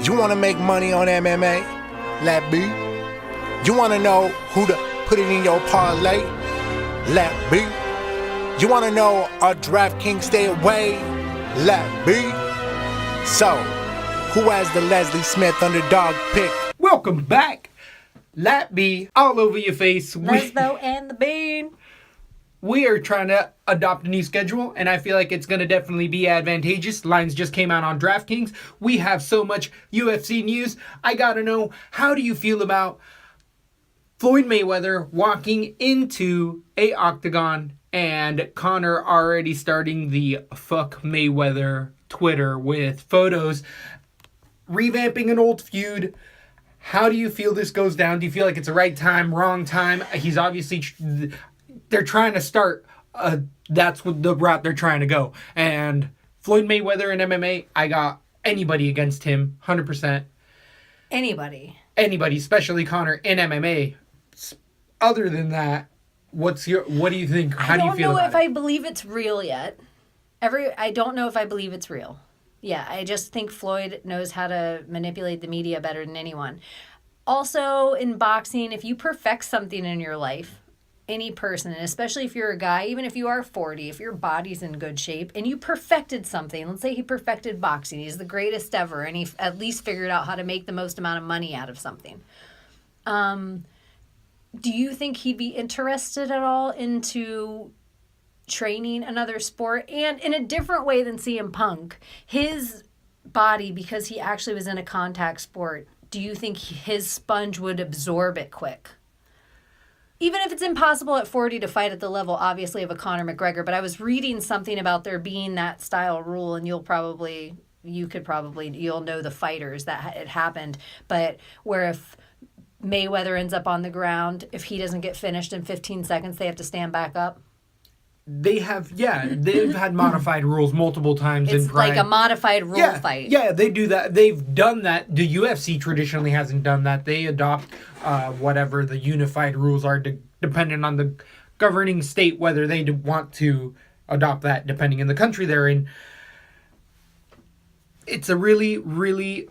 You want to make money on MMA? Let be. You want to know who to put it in your parlay? Let be. You want to know our DraftKings stay away? Let be. So, who has the Leslie Smith underdog pick? Welcome back. Lat be all over your face. Lesbo and the Bean. We are trying to adopt a new schedule, and I feel like it's going to definitely be advantageous. Lines just came out on DraftKings. We have so much UFC news. I got to know, how do you feel about Floyd Mayweather walking into a octagon and Conor already starting the fuck Mayweather Twitter with photos, revamping an old feud? How do you feel this goes down? Do you feel like it's the right time, wrong time? He's obviously... They're trying to start, that's what the route they're trying to go. And Floyd Mayweather in MMA, I got anybody against him, 100%. Anybody, especially Conor in MMA. Other than that, what do you think? How do you feel about it? I don't know if I believe it's real yet. I don't know if I believe it's real. Yeah, I just think Floyd knows how to manipulate the media better than anyone. Also, in boxing, if you perfect something in your life, any person, and especially if you're a guy, even if you are 40, if your body's in good shape and you perfected something, let's say he perfected boxing, he's the greatest ever, and he at least figured out how to make the most amount of money out of something. Do you think he'd be interested at all into training another sport? And in a different way than CM Punk, his body, because he actually was in a contact sport, do you think his sponge would absorb it quick? Even if it's impossible at 40 to fight at the level, obviously, of a Conor McGregor. But I was reading something about there being that style rule, and you'll know the fighters that it happened. But where if Mayweather ends up on the ground, if he doesn't get finished in 15 seconds, they have to stand back up. They've had modified rules multiple times in Pride. It's like a modified rule fight. Yeah, they do that. They've done that. The UFC traditionally hasn't done that. They adopt whatever the unified rules are, depending on the governing state, whether they want to adopt that, depending on the country they're in. It's a really, really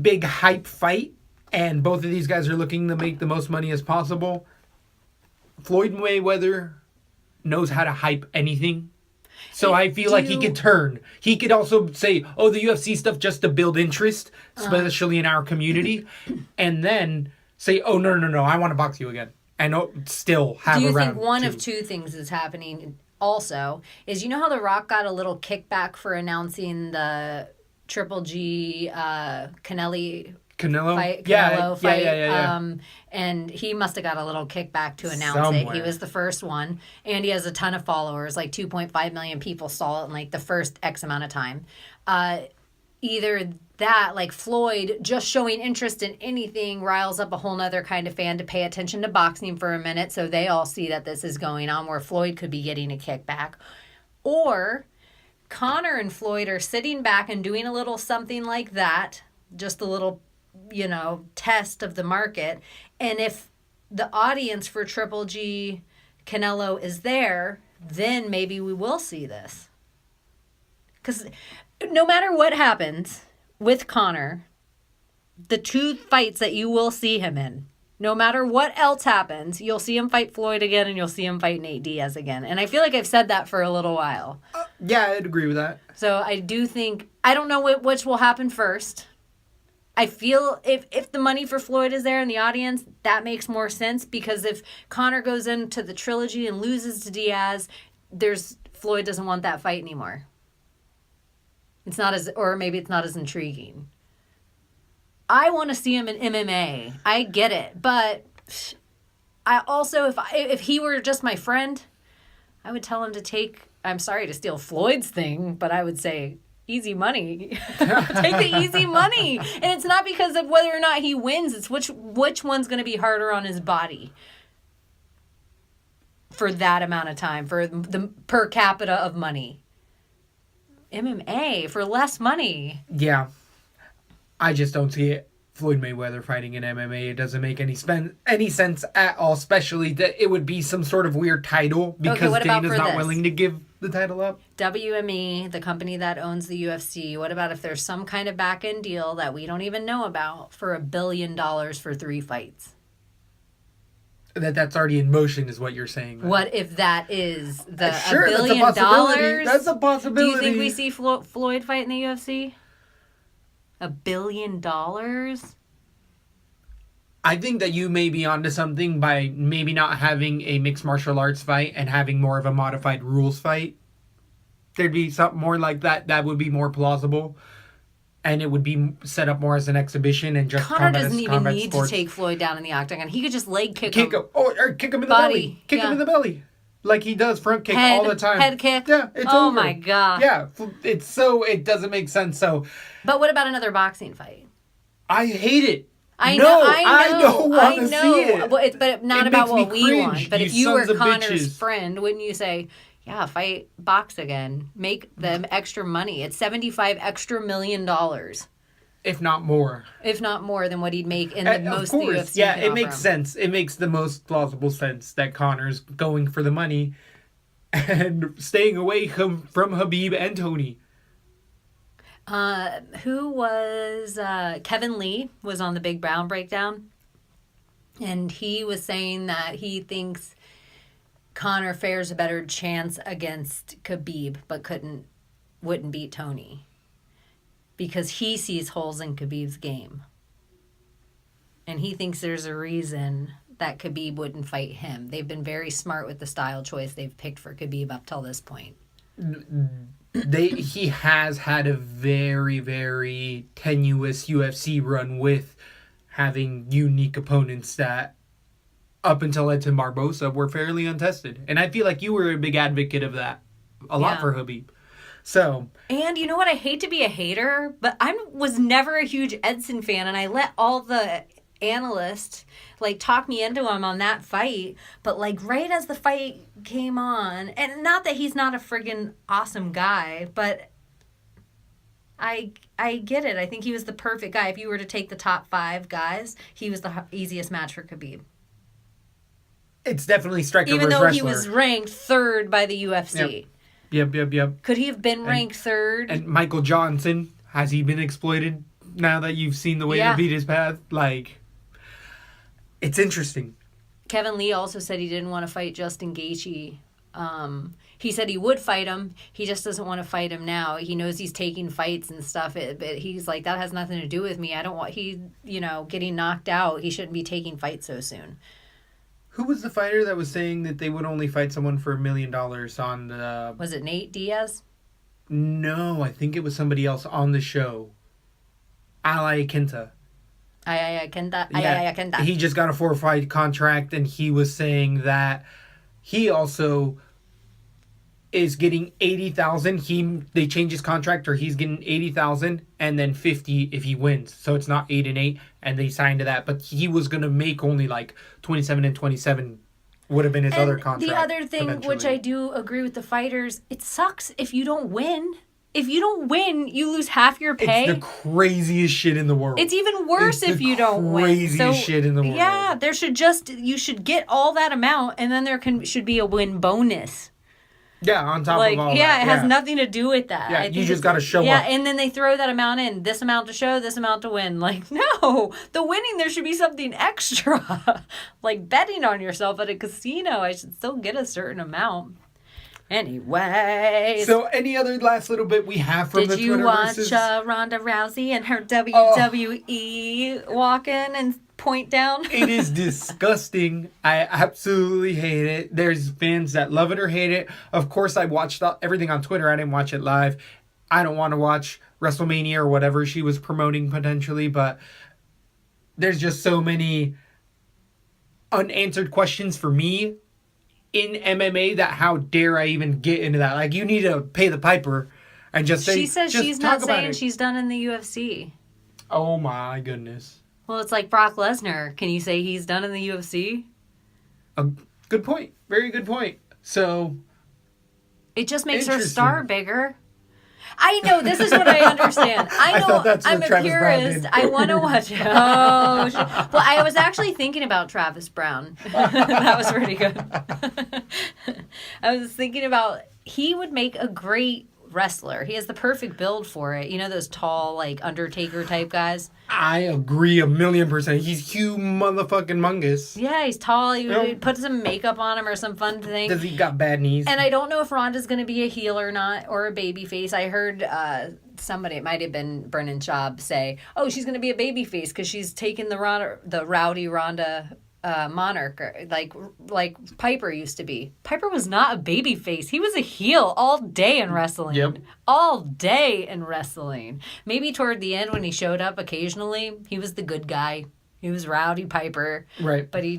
big hype fight, and both of these guys are looking to make the most money as possible. Floyd Mayweather knows how to hype anything. So I feel like he could turn. He could also say, oh, the UFC stuff just to build interest, especially in our community. And then say, oh, no, I want to box you again. And still have a round. Do you think one of two things is happening also? Is, you know how The Rock got a little kickback for announcing the Triple G Canelo fight. Yeah. And he must have got a little kickback to announce it. He was the first one. And he has a ton of followers. Like 2.5 million people saw it in like the first X amount of time. Either that, like Floyd, just showing interest in anything riles up a whole nother kind of fan to pay attention to boxing for a minute. So they all see that this is going on, where Floyd could be getting a kickback. Or Conor and Floyd are sitting back and doing a little something like that. Just a little, test of the market. And if the audience for Triple G Canelo is there, then maybe we will see this. Because no matter what happens with Conor, the two fights that you will see him in, no matter what else happens, you'll see him fight Floyd again, and you'll see him fight Nate Diaz again. And I feel like I've said that for a little while. Yeah, I'd agree with that. So I do think, I don't know which will happen first. I feel if the money for Floyd is there in the audience, that makes more sense, because if Conor goes into the trilogy and loses to Diaz, Floyd doesn't want that fight anymore. It's not as intriguing. I want to see him in MMA. I get it, but I also, if he were just my friend, I would tell him to take. I'm sorry to steal Floyd's thing, but I would say, easy money. Take the easy money. And it's not because of whether or not he wins. It's which one's going to be harder on his body for that amount of time, for the per capita of money. MMA for less money. Yeah. I just don't see it. Floyd Mayweather fighting in MMA. It doesn't make any sense at all, especially that it would be some sort of weird title, because Dana's not willing to give the title up? WME, the company that owns the UFC. What about if there's some kind of back-end deal that we don't even know about for $1 billion for 3 fights? That's already in motion, is what you're saying. Then. What if that is the sure, $1 billion? That's a possibility. Do you think we see Floyd fight in the UFC? $1 billion? I think that you may be onto something by maybe not having a mixed martial arts fight and having more of a modified rules fight. There'd be something more like that. That would be more plausible. And it would be set up more as an exhibition and just Conor doesn't even need to take Floyd down in the octagon. He could just leg kick him. Or kick him in the belly. Kick him in the belly. Like he does front kick all the time. Head kick. Yeah, it's oh over. My God. Yeah, it doesn't make sense. So. But what about another boxing fight? I hate it. I don't want to see it. But not about what we want. But if you were Conor's bitches. friend, wouldn't you say, yeah, fight, box again. Make them extra money. It's $75 extra million. If not more. If not more than what he'd make in the most the UFC. Yeah, it makes sense. It makes the most plausible sense that Conor's going for the money and staying away from Khabib and Tony. Who was Kevin Lee was on the Big Brown Breakdown, and he was saying that he thinks Conor fares a better chance against Khabib, but wouldn't beat Tony because he sees holes in Khabib's game, and he thinks there's a reason that Khabib wouldn't fight him. They've been very smart with the style choice they've picked for Khabib up till this point. He has had a very, very tenuous UFC run with having unique opponents that up until Edson Barbosa were fairly untested. And I feel like you were a big advocate of that. A lot for Khabib. So. And you know what? I hate to be a hater, but I was never a huge Edson fan, and I let all the analysts talk me into him on that fight, but right as the fight came on, and not that he's not a friggin' awesome guy, but I get it. I think he was the perfect guy. If you were to take the top 5 guys, he was the easiest match for Khabib. It's definitely striker even versus though wrestler. He was ranked 3rd by the UFC. Yep. Could he have been ranked 3rd? And Michael Johnson, has he been exploited now that you've seen the way to beat his path? It's interesting. Kevin Lee also said he didn't want to fight Justin Gaethje. He said he would fight him. He just doesn't want to fight him now. He knows he's taking fights and stuff. But he's like, that has nothing to do with me. I don't want getting knocked out. He shouldn't be taking fights so soon. Who was the fighter that was saying that they would only fight someone for $1 million on the... Was it Nate Diaz? No, I think it was somebody else on the show. Alai Kenta. Kenta. He just got a 4-fight contract, and he was saying that he also is getting $80,000. They changed his contract, or he's getting $80,000 and then $50,000 if he wins. So it's not 8 and 8, and they signed to that. But he was gonna make only 27 and 27 would have been his other contract. The other thing, eventually. Which I do agree with the fighters, it sucks if you don't win. If you don't win, you lose half your pay. It's the craziest shit in the world. It's even worse if you don't win. Craziest shit in the world. Yeah, you should get all that amount, and then should be a win bonus. Yeah, on top of all that. Yeah, it has nothing to do with that. Yeah, you just got to show up. Yeah, and then they throw that amount in. This amount to show, this amount to win. No. The winning, there should be something extra. Betting on yourself at a casino. I should still get a certain amount. Anyway. So, any other last little bit we have from the Twitter versus... Did you watch Ronda Rousey and her WWE walk in and point down? It is disgusting. I absolutely hate it. There's fans that love it or hate it. Of course, I watched everything on Twitter. I didn't watch it live. I don't want to watch WrestleMania or whatever she was promoting potentially, but there's just so many unanswered questions for me in MMA that how dare I even get into that? You need to pay the piper and just say. She says she's not saying she's done in the UFC. Oh my goodness. Well, it's like Brock Lesnar. Can you say he's done in the UFC? Good point. Very good point. So. It just makes her star bigger. I know, this is what I understand. I know, I'm a purist. I want to watch it. Oh, well, I was actually thinking about Travis Brown. That was pretty good. I was thinking about, he would make a great wrestler. He has the perfect build for it. You know those tall, like, Undertaker type guys? I agree 1,000,000%. He's huge motherfucking mungus. Yeah, he's tall. You put some makeup on him or some fun thing. Does he got bad knees? And I don't know if Ronda's going to be a heel or not, or a baby face. I heard somebody, it might have been Brennan Schaub, say, oh, she's going to be a baby face because she's taken the rowdy Ronda monarch, like Piper used to be. Piper was not a baby face. He was a heel all day in wrestling. Yep. All day in wrestling. Maybe toward the end when he showed up occasionally, he was the good guy. He was Rowdy Piper. Right. But he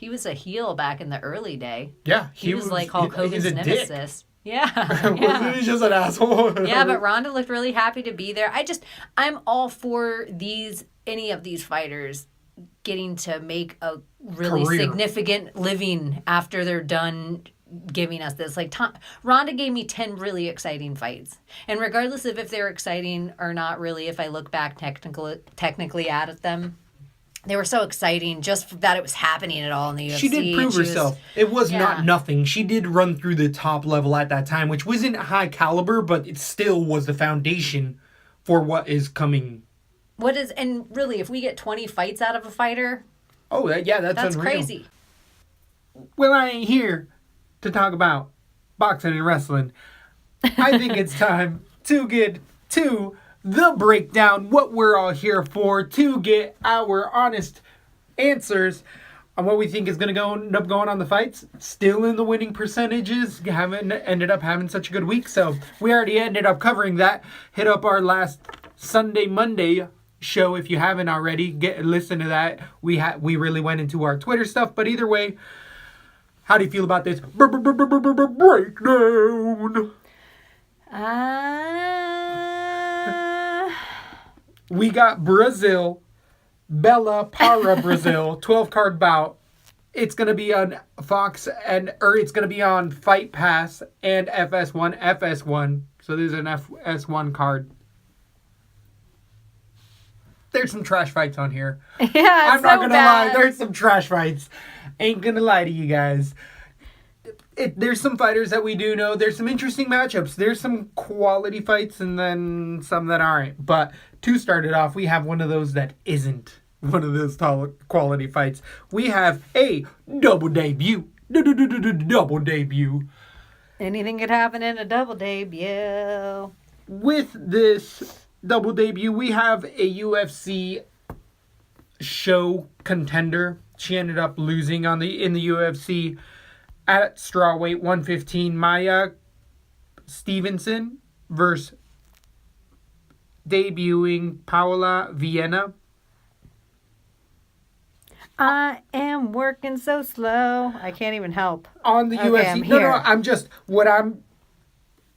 was a heel back in the early day. Yeah. He was like Hulk Hogan's nemesis. Dick. Yeah. Yeah. He's just an asshole. Yeah, but Ronda looked really happy to be there. I'm all for any of these fighters getting to make a really significant living after they're done giving us this. Like, Ronda gave me 10 really exciting fights. And regardless of if they're exciting or not really, if I look back technically at them, they were so exciting just that it was happening at all in the UFC. She did prove herself. It was not nothing. She did run through the top level at that time, which wasn't high caliber, but it still was the foundation for what is coming. And really, if we get 20 fights out of a fighter, that's unreal. Crazy. Well, I ain't here to talk about boxing and wrestling. I think it's time to get to the breakdown, what we're all here for, to get our honest answers on what we think is going to end up going on the fights. Still in the winning percentages, haven't ended up having such a good week, so we already ended up covering that. Hit up our last Monday show if you haven't already. Listen to that. We really went into our Twitter stuff, but either way, how do you feel about this breakdown? We got Brazil, Bella Para Brazil, 12-card bout. It's going to be on Fox it's going to be on Fight Pass and FS1. So there's an FS1 card. There's some trash fights on here. Yeah, I'm not going to lie. There's some trash fights. Ain't going to lie to you guys. There's some fighters that we do know. There's some interesting matchups. There's some quality fights and then some that aren't. But to start it off, we have one of those that isn't one of those quality fights. We have a double debut. Double debut. Anything could happen in a double debut. With this double debut, we have a UFC show contender. She ended up losing in the UFC at strawweight 115. Maya Stevenson versus debuting Paula Vienna. I am working so slow. I can't even help. On the UFC. What I'm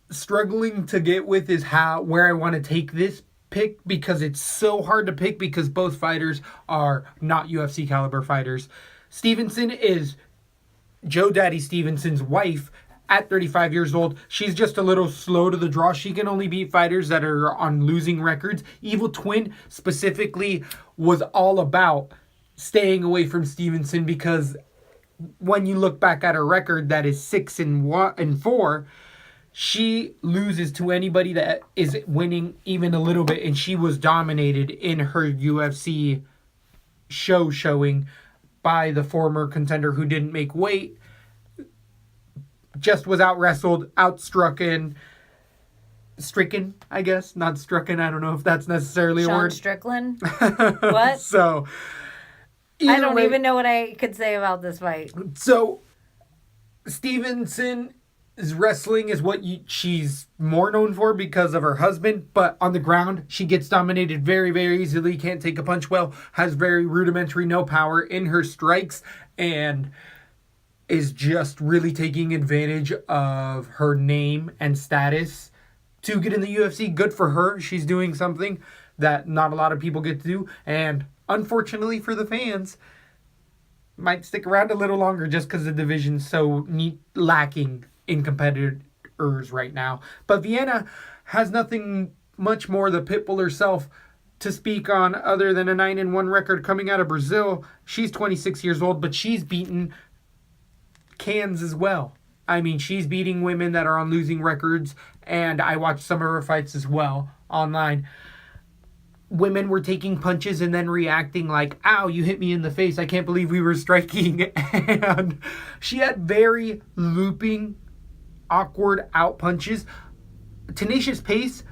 struggling to get with is where I want to take this pick, because it's so hard to pick because both fighters are not UFC caliber fighters. Stevenson is Joe Daddy Stevenson's wife at 35 years old. She's just a little slow to the draw. She can only beat fighters that are on losing records. Evil Twin specifically was all about staying away from Stevenson, because when you look back at her record that is 6-4, she loses to anybody that is winning even a little bit, and she was dominated in her UFC showing by the former contender who didn't make weight. Just was out-wrestled, stricken, I guess. Not strucken. I don't know if that's necessarily a word. Strickland? What? So, I don't even know what I could say about this fight. So, Stevenson's wrestling is what she's more known for because of her husband, but on the ground, she gets dominated very, very easily, can't take a punch well, has very rudimentary, no power in her strikes, and is just really taking advantage of her name and status to get in the UFC. Good for her. She's doing something that not a lot of people get to do, and unfortunately for the fans, might stick around a little longer just because the division's so lacking in competitors right now. But Vienna has nothing much more, the Pitbull herself, to speak on other than a 9-1 record coming out of Brazil. She's 26 years old, but she's beaten cans as well. I mean, she's beating women that are on losing records, and I watched some of her fights as well online. Women were taking punches and then reacting like, ow, you hit me in the face. I can't believe we were striking. And she had very looping, awkward out punches. Tenacious pace.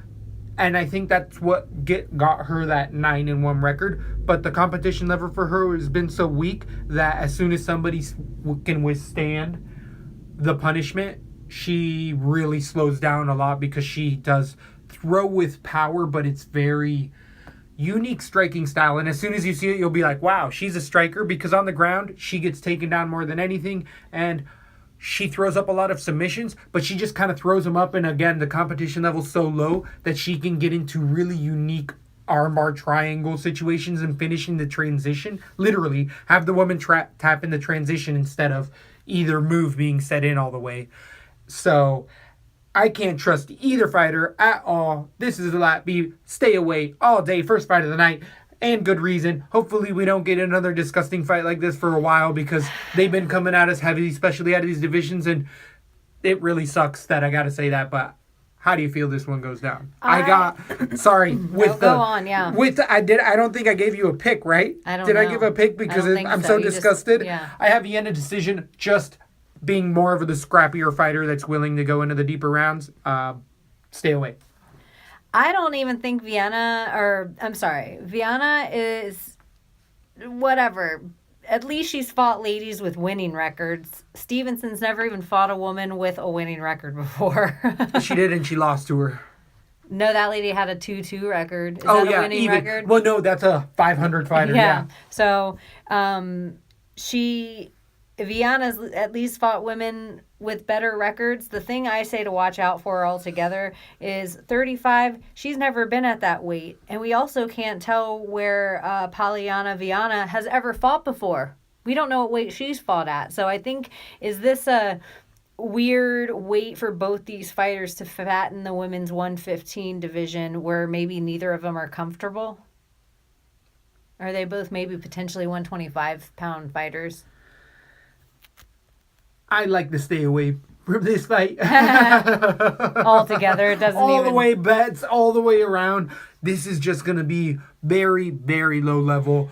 And I think that's what got her that 9-1 record. But the competition level for her has been so weak that as soon as somebody can withstand the punishment, she really slows down a lot, because she does throw with power, but it's very unique striking style. And as soon as you see it, you'll be like, wow, she's a striker, because on the ground, she gets taken down more than anything. And she throws up a lot of submissions, but she just kind of throws them up. And again, the competition level's so low that she can get into really unique armbar triangle situations and finishing the transition. Literally, have the woman tap in the transition instead of either move being set in all the way. So I can't trust either fighter at all. This is a LATB. Stay away all day. First fight of the night. And good reason. Hopefully we don't get another disgusting fight like this for a while, because they've been coming at us heavy, especially out of these divisions, and it really sucks that I got to say that. But how do you feel this one goes down? I don't think I gave you a pick, right? I don't Did know. I give a pick because I'm so disgusted? I have Vienna decision, just being more of the scrappier fighter that's willing to go into the deeper rounds. Stay away. I don't even think Vienna is whatever. At least she's fought ladies with winning records. Stevenson's never even fought a woman with a winning record before. She did, and she lost to her. No, that lady had a 2-2 record. Is that a winning record? Well, no, that's a 500 fighter. Yeah. So, Viana's at least fought women with better records. The thing I say to watch out for altogether is 35. She's never been at that weight. And we also can't tell where Polyana Viana has ever fought before. We don't know what weight she's fought at. So I think, is this a weird weight for both these fighters to fatten the women's 115 division where maybe neither of them are comfortable? Are they both maybe potentially 125-pound fighters? I'd like to stay away from this fight. Altogether, it doesn't all the way bets, all the way around. This is just going to be very, very low level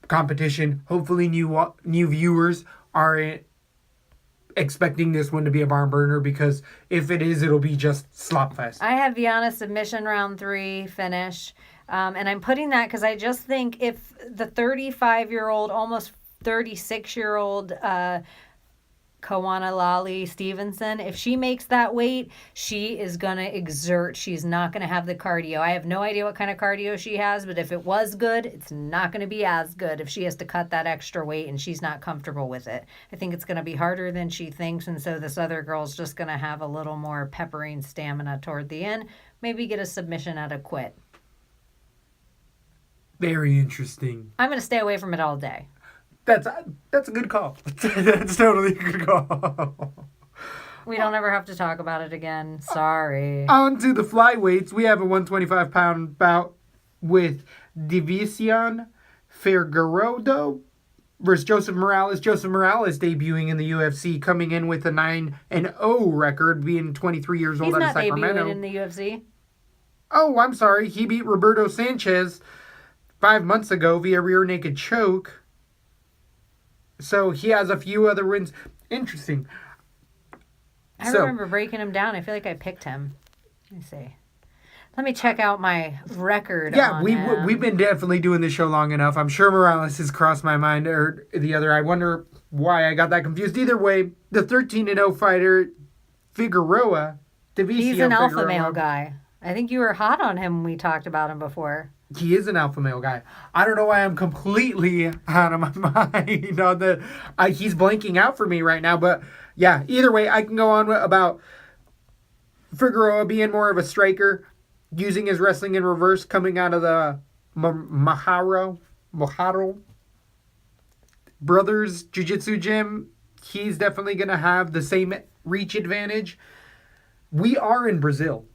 competition. Hopefully new viewers are expecting this one to be a barn burner, because if it is, it'll be just slop fest. I have Viana submission round 3 finish. And I'm putting that because I just think if the 35-year-old, almost 36-year-old Kawana Lali Stevenson, if she makes that weight, she is going to exert. She's not going to have the cardio. I have no idea what kind of cardio she has, but if it was good, it's not going to be as good if she has to cut that extra weight and she's not comfortable with it. I think it's going to be harder than she thinks, and so this other girl's just going to have a little more peppering stamina toward the end. Maybe get a submission at a quit. Very interesting. I'm going to stay away from it all day. That's a good call. That's totally a good call. We don't ever have to talk about it again. Sorry. On to the flyweights. We have a 125-pound bout with División Figueiredo versus Joseph Morales. Joseph Morales debuting in the UFC, coming in with a 9-0 record, being 23 years old out of Sacramento. He's not debuting in the UFC. Oh, I'm sorry. He beat Roberto Sanchez 5 months ago via rear naked choke. So he has a few other wins. Interesting. I remember breaking him down. I feel like I picked him. Let me see. Let me check out my record. Yeah, we've been definitely doing this show long enough. I'm sure Morales has crossed my mind, or the other. I wonder why I got that confused. Either way, the 13-0 fighter, Figueroa. He's an alpha male guy. I think you were hot on him when we talked about him before. He is an alpha male guy. I don't know why I'm completely out of my mind on the. He's blanking out for me right now, but yeah. Either way, I can go on about Figueroa being more of a striker, using his wrestling in reverse, coming out of the Mojaro Brothers Jiu-Jitsu gym. He's definitely going to have the same reach advantage. We are in Brazil.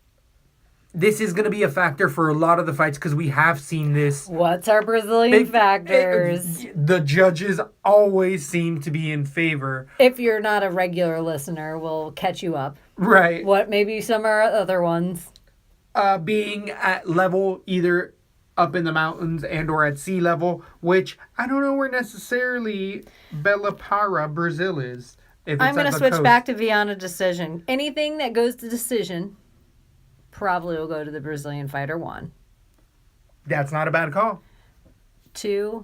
this is going to be a factor for a lot of the fights because we have seen this. What's our Brazilian factors? The judges always seem to be in favor. If you're not a regular listener, we'll catch you up. Right. What maybe some are other ones? Being at level either up in the mountains and or at sea level, which I don't know where necessarily Para, Brazil is. If it's I'm going to switch coast. back to Viana decision. Anything that goes to decision probably will go to the Brazilian fighter, 1. That's not a bad call. 2,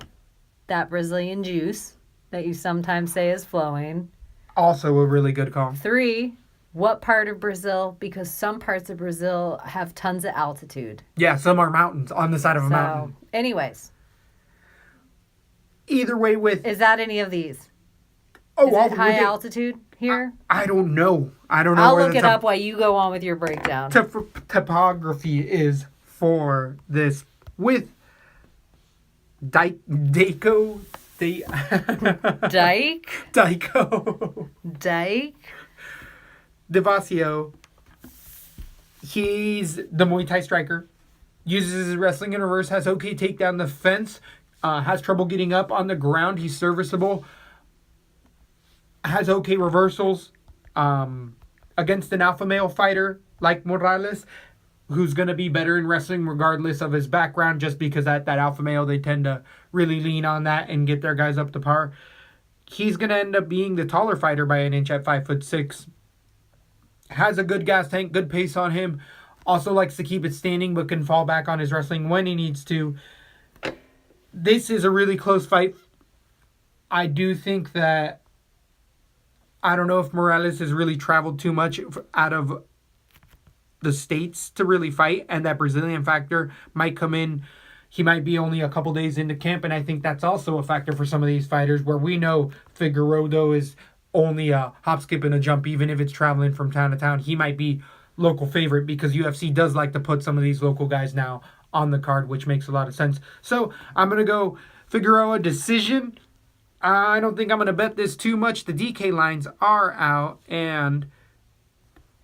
that Brazilian juice that you sometimes say is flowing. Also a really good call. 3, what part of Brazil? Because some parts of Brazil have tons of altitude. Yeah, some are mountains on the side of a mountain. Anyways. Either way with... Is that any of these? Oh, is it high altitude here? I don't know. I'll look it up while you go on with your breakdown. Topography is for this with Daiko. Dike. Devasio. He's the Muay Thai striker. Uses his wrestling in reverse. Has okay takedown defense. Has trouble getting up on the ground. He's serviceable. Has okay reversals. Against an alpha male fighter like Morales, who's going to be better in wrestling regardless of his background, just because at that alpha male, they tend to really lean on that and get their guys up to par. He's going to end up being the taller fighter by an inch at 5'6". Has a good gas tank, good pace on him. Also likes to keep it standing, but can fall back on his wrestling when he needs to. This is a really close fight. I do think that I don't know if Morales has really traveled too much out of the States to really fight, and that Brazilian factor might come in. He might be only a couple days into camp, and I think that's also a factor for some of these fighters, where we know Figueiredo is only a hop, skip, and a jump, even if it's traveling from town to town. He might be local favorite because UFC does like to put some of these local guys now on the card, which makes a lot of sense. So I'm going to go Figueiredo decision. I don't think I'm going to bet this too much. The DK lines are out, and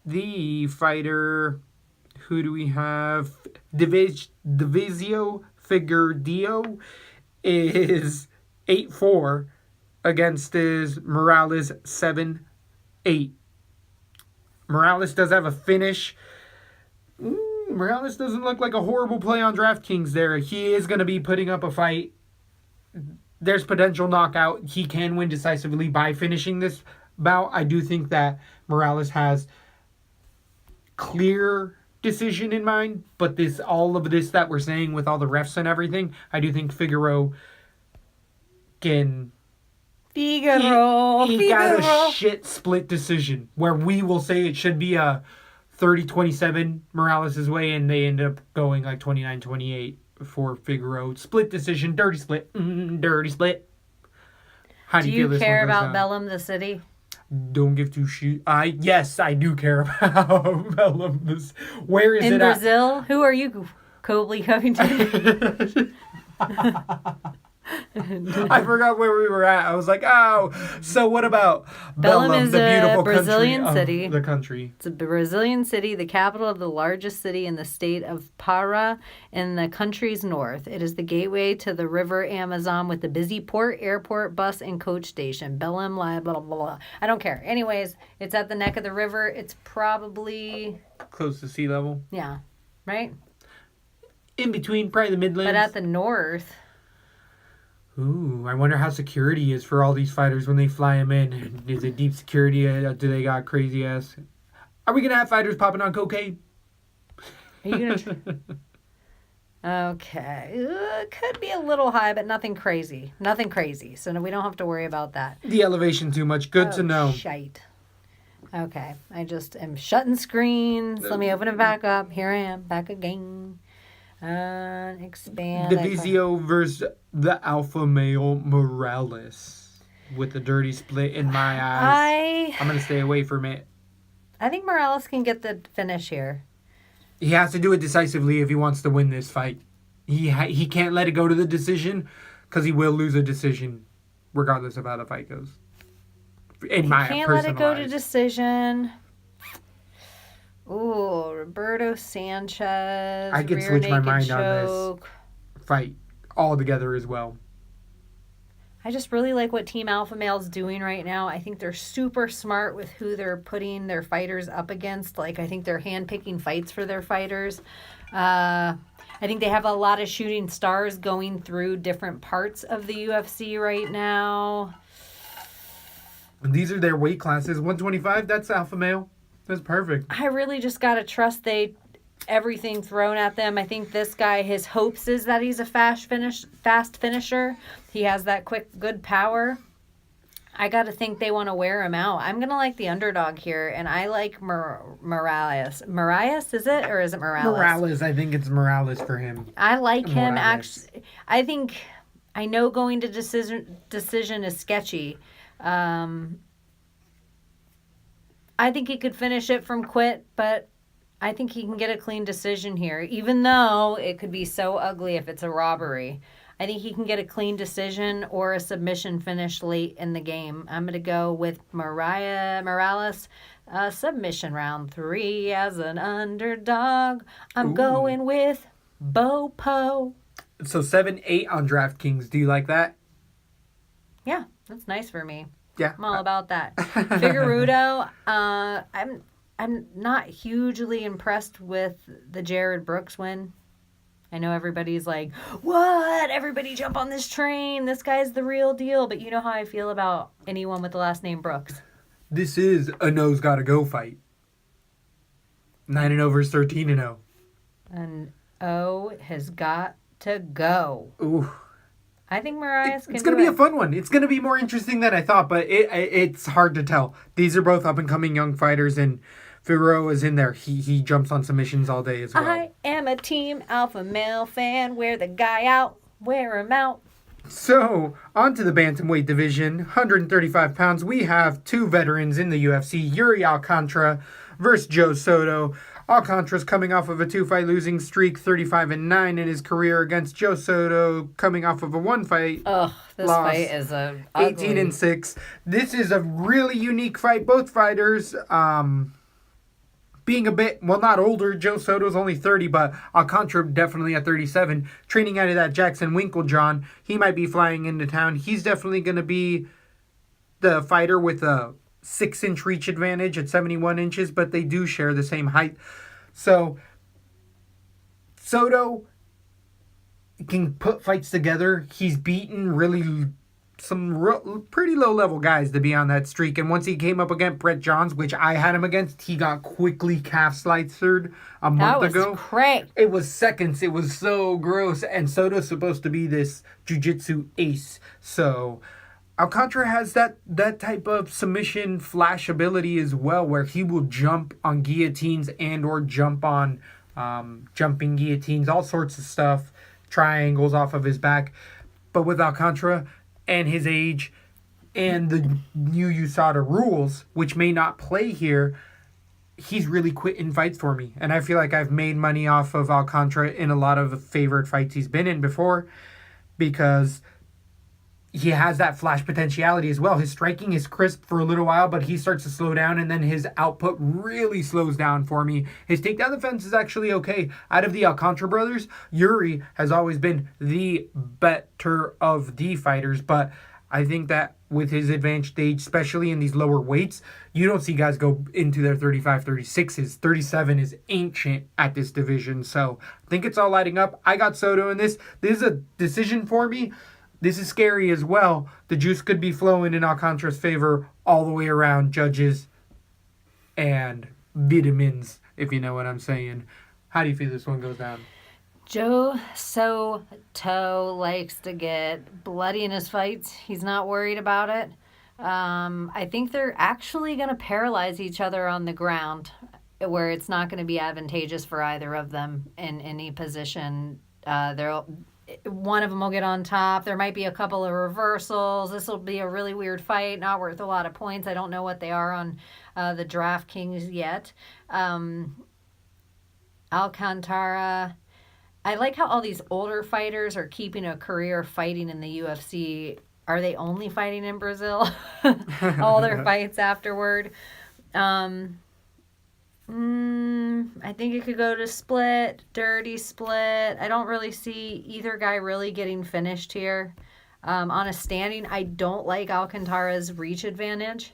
the fighter, who do we have? Divisio Figueiredo is 8-4 against his Morales 7-8. Morales does have a finish. Morales doesn't look like a horrible play on DraftKings there. He is going to be putting up a fight. There's potential knockout. He can win decisively by finishing this bout. I do think that Morales has clear decision in mind, but all of this that we're saying with all the refs and everything, I do think Figueiredo can... He got a shit split decision where we will say it should be a 30-27 Morales' way, and they end up going like 29-28 for Figueiredo. Split decision, dirty split. Dirty split. How do you feel this one goes down? Do you care about Belém, the city? Don't give two shit. Yes, I do care about Belém. Where is it in Brazil? Who are you, Cobley Covington? I forgot where we were at. I was like, oh, so what about Belém is the beautiful a Brazilian city. The country. It's a Brazilian city, the capital of the largest city in the state of Pará in the country's north. It is the gateway to the river Amazon with a busy port, airport, bus, and coach station. Belém, blah, blah, blah, blah. I don't care. Anyways, it's at the neck of the river. It's probably... close to sea level. Yeah. Right? In between, probably the Midlands. But at the north... Ooh, I wonder how security is for all these fighters when they fly them in. Is it deep security? Do they got crazy ass? Are we going to have fighters popping on cocaine? Are you going to... Okay. Could be a little high, but nothing crazy. Nothing crazy. So we don't have to worry about that. The elevation too much. Good to know. Shite. Okay. I just am shutting screens. Let me open it back up. Here I am. Back again. Expand. Divisio versus the alpha male Morales with the dirty split in my eyes. I'm going to stay away from it. I think Morales can get the finish here. He has to do it decisively if he wants to win this fight. He can't let it go to the decision because he will lose a decision regardless of how the fight goes. In my personal eyes. He can't let it go to decision. Ooh, Roberto Sanchez. I could switch my mind on this fight altogether as well. I just really like what Team Alpha Male's doing right now. I think they're super smart with who they're putting their fighters up against. Like, I think they're handpicking fights for their fighters. I think they have a lot of shooting stars going through different parts of the UFC right now. And these are their weight classes. 125, that's alpha male. That's perfect. I really just got to trust everything thrown at them. I think this guy, his hopes is that he's a fast finisher. He has that quick, good power. I got to think they want to wear him out. I'm going to like the underdog here, and I like Morales. Morales, is it? Or is it Morales? Morales, I think it's Morales for him. I like him, actually. I know going to decision is sketchy. I think he could finish it from quit, but I think he can get a clean decision here, even though it could be so ugly if it's a robbery. I think he can get a clean decision or a submission finish late in the game. I'm going to go with Morales, submission round 3 as an underdog. I'm going with Bopo. So 7-8 on DraftKings. Do you like that? Yeah, that's nice for me. Yeah. I'm all about that. Figueroa, I'm not hugely impressed with the Jared Brooks win. I know everybody's like, what? Everybody jump on this train. This guy's the real deal. But you know how I feel about anyone with the last name Brooks. This is a no's gotta go fight. 9-0 versus 13-0. And O has got to go. Ooh. I think Mariah can do it. It's going to be a fun one. It's going to be more interesting than I thought, but it's hard to tell. These are both up-and-coming young fighters, and Figueroa is in there. He jumps on submissions all day as well. I am a Team Alpha Male fan. Wear the guy out. Wear him out. So, on to the bantamweight division. 135 pounds. We have 2 veterans in the UFC. Yuri Alcantara versus Joe Soto. Alcantara's coming off of a 2-fight losing streak, 35-9 in his career against Joe Soto, coming off of a 1-fight this loss, fight is a ugly. 18-6. This is a really unique fight. Both fighters being a bit, well, not older. Joe Soto's only 30, but Alcantara definitely at 37. Training out of that Jackson Winklejohn. He might be flying into town. He's definitely going to be the fighter with a 6-inch reach advantage at 71 inches, but they do share the same height. So, Soto can put fights together. He's beaten some pretty low-level guys to be on that streak. And once he came up against Brett Johns, which I had him against, he got quickly calf-slicered a month ago. That was crazy. It was seconds. It was so gross. And Soto's supposed to be this jiu-jitsu ace. So Alcantara has that type of submission flash ability as well, where he will jump on guillotines and or jump on jumping guillotines, all sorts of stuff, triangles off of his back. But with Alcantara and his age and the new USADA rules, which may not play here, he's really quitting fights for me. And I feel like I've made money off of Alcantara in a lot of favorite fights he's been in before, because he has that flash potentiality as well. His striking is crisp for a little while, but he starts to slow down, and then his output really slows down for me. His takedown defense is actually okay. Out of the Alcantara brothers, Yuri has always been the better of the fighters, but I think that with his advanced stage, especially in these lower weights, you don't see guys go into their 35, 36s. 37 is ancient at this division, so I think it's all lighting up. I got Soto in this. This is a decision for me. This is scary as well. The juice could be flowing in Alcantara's favor all the way around, judges and vitamins, if you know what I'm saying. How do you feel this one goes down? Joe Soto likes to get bloody in his fights. He's not worried about it. I think they're actually going to paralyze each other on the ground, where it's not going to be advantageous for either of them in any position. One of them will get on top. There might be a couple of reversals. This will be a really weird fight, not worth a lot of points. I don't know what they are on the DraftKings yet. Alcantara, I like how all these older fighters are keeping a career fighting in the UFC. Are they only fighting in Brazil? All their fights afterward. I think it could go to split, dirty split. I don't really see either guy really getting finished here. On a standing, I don't like Alcantara's reach advantage.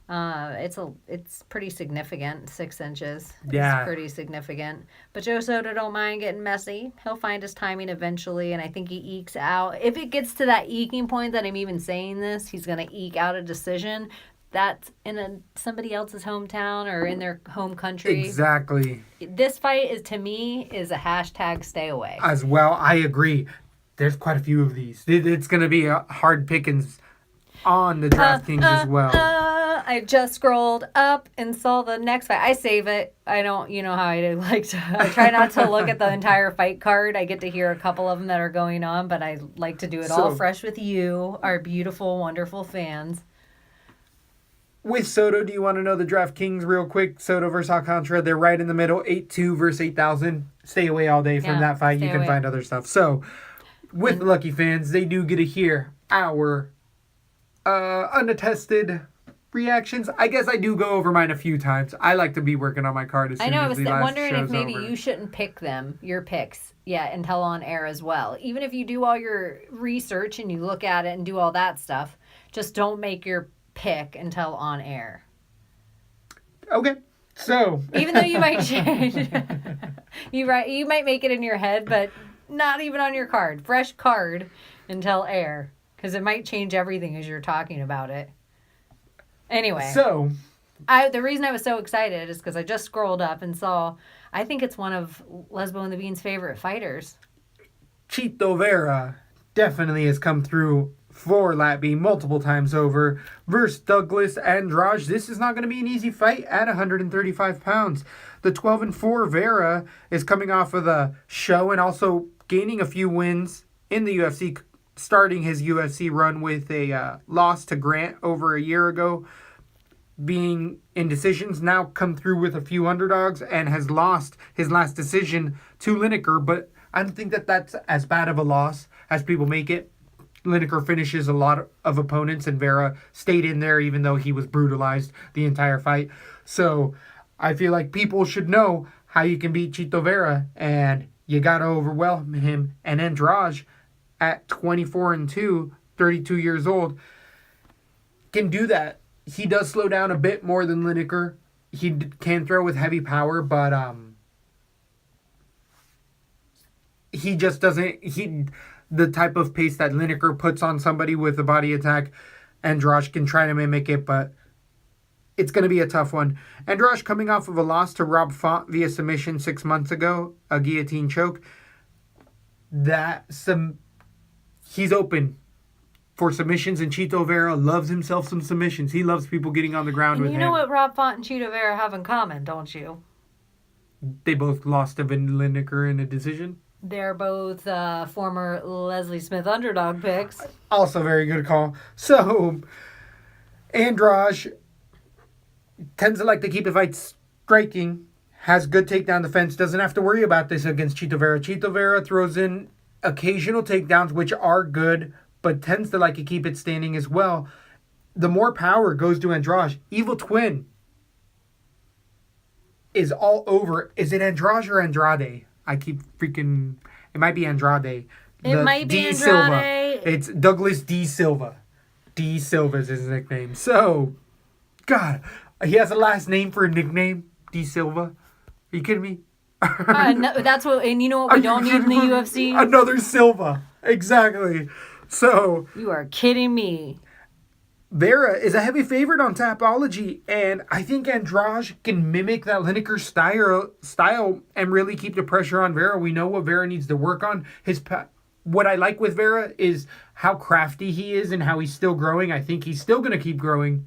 It's pretty significant. 6 inches. Yeah. It's pretty significant. But Joe Soto don't mind getting messy. He'll find his timing eventually, and I think he ekes out. If it gets to that eking point that I'm even saying this, he's going to eke out a decision. That's in somebody else's hometown or in their home country. Exactly. This fight is, to me, is a hashtag stay away. As well, I agree. There's quite a few of these. It's going to be a hard pickings on the DraftKings as well. I just scrolled up and saw the next fight. I save it. I don't, you know how I like to. I try not to look at the entire fight card. I get to hear a couple of them that are going on, but I like to do it all fresh with you, our beautiful, wonderful fans. With Soto, do you want to know the DraftKings real quick? Soto versus Alcantara, they're right in the middle, 8-2 versus 8,000. Stay away all day from that fight. You can find other stuff. So, with the lucky fans, they do get to hear our unattested reactions. I guess I do go over mine a few times. I like to be working on my card as soon as the last show's over. I was wondering if maybe you shouldn't pick your picks, until on air as well. Even if you do all your research and you look at it and do all that stuff, just don't make your pick until on air. Okay. So even though you might change, you might make it in your head, but not even on your card. Fresh card until air, because it might change everything as you're talking about it. Anyway, so the reason I was so excited is because I just scrolled up and saw. I think it's one of Lesbo and the Bean's favorite fighters. Chito Vera definitely has come through for LATB multiple times over versus Douglas Andrade. This is not going to be an easy fight at 135 pounds. The 12-4 Vera is coming off of the show and also gaining a few wins in the UFC, starting his UFC run with a loss to Grant over a year ago, being in decisions, now come through with a few underdogs and has lost his last decision to Lineker, but I don't think that that's as bad of a loss as people make it. Lineker finishes a lot of opponents, and Vera stayed in there even though he was brutalized the entire fight. So I feel like people should know how you can beat Chito Vera, and you got to overwhelm him. And Andrade, at 24-2, 32 years old, can do that. He does slow down a bit more than Lineker. He can throw with heavy power, but he just doesn't... The type of pace that Lineker puts on somebody with a body attack, Andrade can try to mimic it, but it's going to be a tough one. Andrade coming off of a loss to Rob Font via submission 6 months ago, a guillotine choke. He's open for submissions, and Chito Vera loves himself some submissions. He loves people getting on the ground with him. You know what Rob Font and Chito Vera have in common, don't you? They both lost to Lineker in a decision. They're both former Leslie Smith underdog picks. Also very good call. So, Andrade tends to like to keep the fight striking, has good takedown defense, doesn't have to worry about this against Chito Vera. Chito Vera throws in occasional takedowns, which are good, but tends to like to keep it standing as well. The more power goes to Andrade. Evil Twin is all over. Is it Andrade or Andrade? I keep freaking... It might be Andrade. It might be Andrade. Silva. It's Douglas D. Silva. D. Silva is his nickname. So, God, he has a last name for a nickname? D. Silva? Are you kidding me? No, that's what... And you know what we don't need in the UFC? Another Silva. Exactly. So... You are kidding me. Vera is a heavy favorite on Tapology, and I think Andrade can mimic that Lineker style and really keep the pressure on Vera. We know what Vera needs to work on. What I like with Vera is how crafty he is and how he's still growing. I think he's still going to keep growing,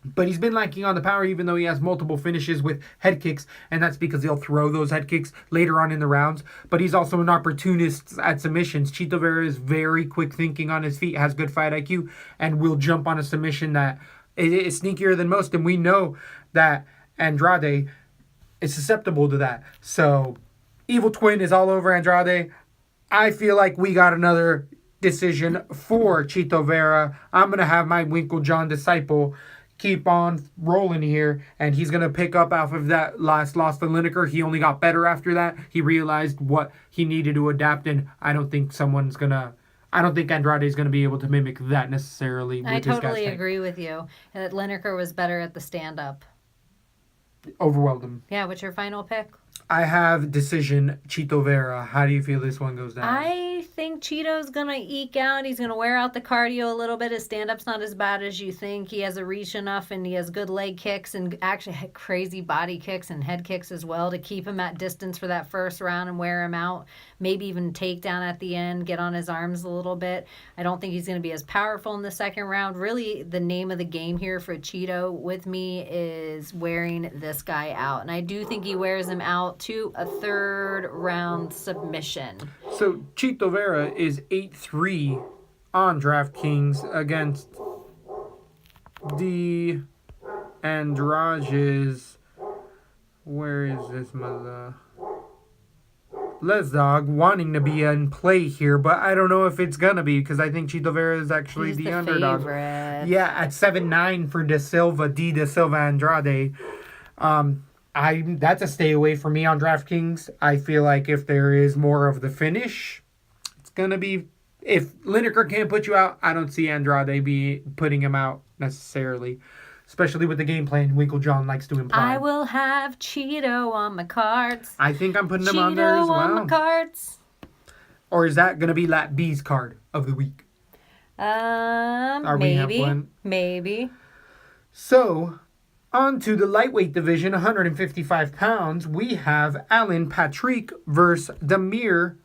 but he's been lacking on the power even though he has multiple finishes with head kicks, and that's because he'll throw those head kicks later on in the rounds, but he's also an opportunist at submissions. Chito Vera is very quick thinking on his feet, has good fight IQ, and will jump on a submission that is sneakier than most, and we know that Andrade is susceptible to that. So Evil Twin is all over Andrade. I feel like we got another decision for Chito Vera. I'm going to have my Winkle John disciple keep on rolling here, and he's going to pick up off of that last loss to Lineker. He only got better after that. He realized what he needed to adapt, and I don't think Andrade is going to be able to mimic that necessarily. I totally agree with you. That Lineker was better at the stand-up. Overwhelmed him. Yeah, what's your final pick? I have decision Chito Vera. How do you feel this one goes down? I think Cheeto's going to eke out. He's going to wear out the cardio a little bit. His stand-up's not as bad as you think. He has a reach enough, and he has good leg kicks and actually crazy body kicks and head kicks as well to keep him at distance for that first round and wear him out. Maybe even take down at the end, get on his arms a little bit. I don't think he's going to be as powerful in the second round. Really, the name of the game here for Cheeto with me is wearing this guy out. And I do think he wears him out to a third round submission. So Chito Vera is 8-3 on DraftKings against the Andrages. Where is this mother? Les Dog wanting to be in play here, but I don't know if it's gonna be because I think Chito Vera is actually the underdog. Favorite. Yeah, at 7-9 for Da Silva Andrade. That's a stay away for me on DraftKings. I feel like if there is more of the finish, it's gonna be. If Lineker can't put you out, I don't see Andrade be putting him out necessarily. Especially with the game plan Winklejohn likes to imply. I will have Cheeto on my cards. I think I'm putting him on there as well. Cheeto on my cards. Or is that going to be Lat B's card of the week? Maybe. So, on to the lightweight division, 155 pounds. We have Alan Patrick versus Damir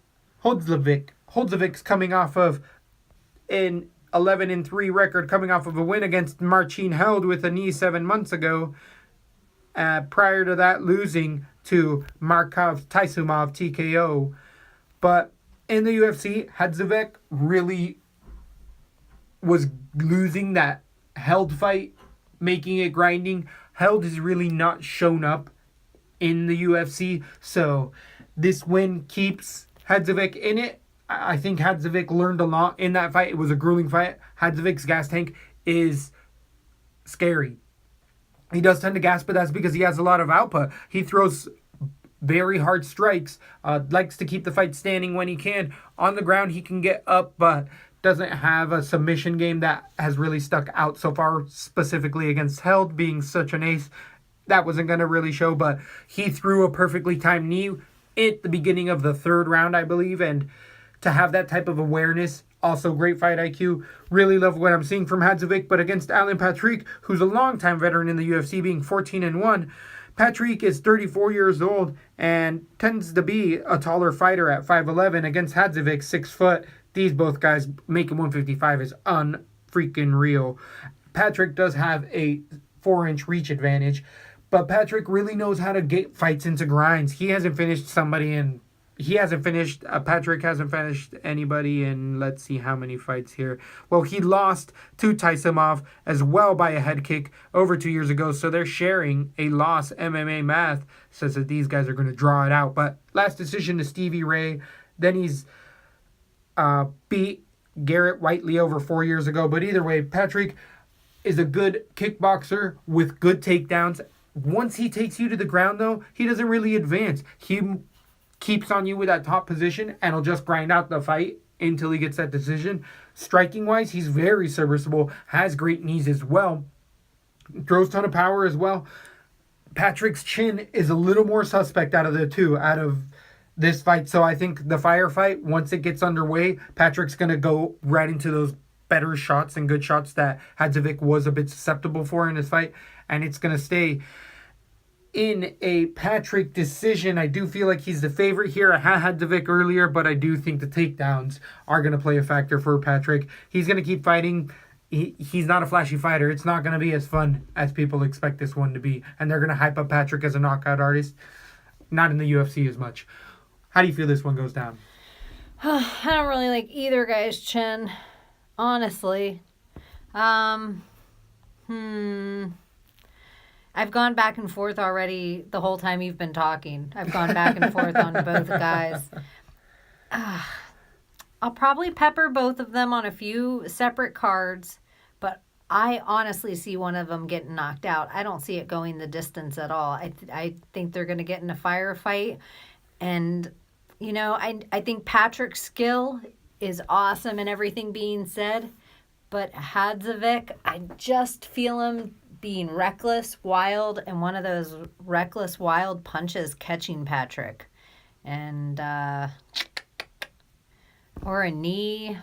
Hodzlevic. Hodzlevic's coming off of an 11-3 record, coming off of a win against Marcin Held with a knee 7 months ago. Prior to that, losing to Markov Taisumov TKO. But in the UFC, Hodzlevic really was losing that Held fight, making it grinding. Held has really not shown up in the UFC, so this win keeps Hodzlevic in it. I think Hodzlevic learned a lot in that fight. It was a grueling fight. Hodzlevic's gas tank is scary. He does tend to gas, but that's because he has a lot of output. He throws very hard strikes, likes to keep the fight standing when he can. On the ground, he can get up, but doesn't have a submission game that has really stuck out so far, specifically against Held, being such an ace. That wasn't going to really show, but he threw a perfectly timed knee at the beginning of the third round, I believe, and to have that type of awareness, also great fight IQ. Really love what I'm seeing from Hodzlevic, but against Alan Patrick, who's a longtime veteran in the UFC, being 14-1, Patrick is 34 years old and tends to be a taller fighter at 5'11". Against Hodzlevic, 6 foot. These both guys making 155 is unfreaking real. Patrick does have a 4-inch reach advantage, but Patrick really knows how to get fights into grinds. Patrick hasn't finished anybody in, let's see how many fights here. Well, he lost to Taisumov as well by a head kick over 2 years ago, so they're sharing a loss. MMA math says that these guys are going to draw it out. But last decision to Stevie Ray. Then he's beat Garrett Whiteley over 4 years ago. But either way, Patrick is a good kickboxer with good takedowns. Once he takes you to the ground, though, he doesn't really advance. He keeps on you with that top position and he'll just grind out the fight until he gets that decision. Striking wise, he's very serviceable, has great knees as well, throws a ton of power as well. Patrick's chin is a little more suspect out of this fight, so I think the firefight, once it gets underway, Patrick's going to go right into those better shots and good shots that Hodzlevic was a bit susceptible for in his fight, and it's going to stay in a Patrick decision. I do feel like he's the favorite here. I had Hodzlevic earlier, but I do think the takedowns are going to play a factor for Patrick. He's going to keep fighting. He's not a flashy fighter. It's not going to be as fun as people expect this one to be, and they're going to hype up Patrick as a knockout artist. Not in the UFC as much. How do you feel this one goes down? I don't really like either guy's chin, honestly. I've gone back and forth already the whole time you've been talking. I've gone back and forth on both guys. I'll probably pepper both of them on a few separate cards, but I honestly see one of them getting knocked out. I don't see it going the distance at all. I think they're going to get in a firefight. And, I think Patrick's skill is awesome and everything being said. But Hadzovic, I just feel him being reckless, wild, and one of those reckless, wild punches catching Patrick. And, or a knee.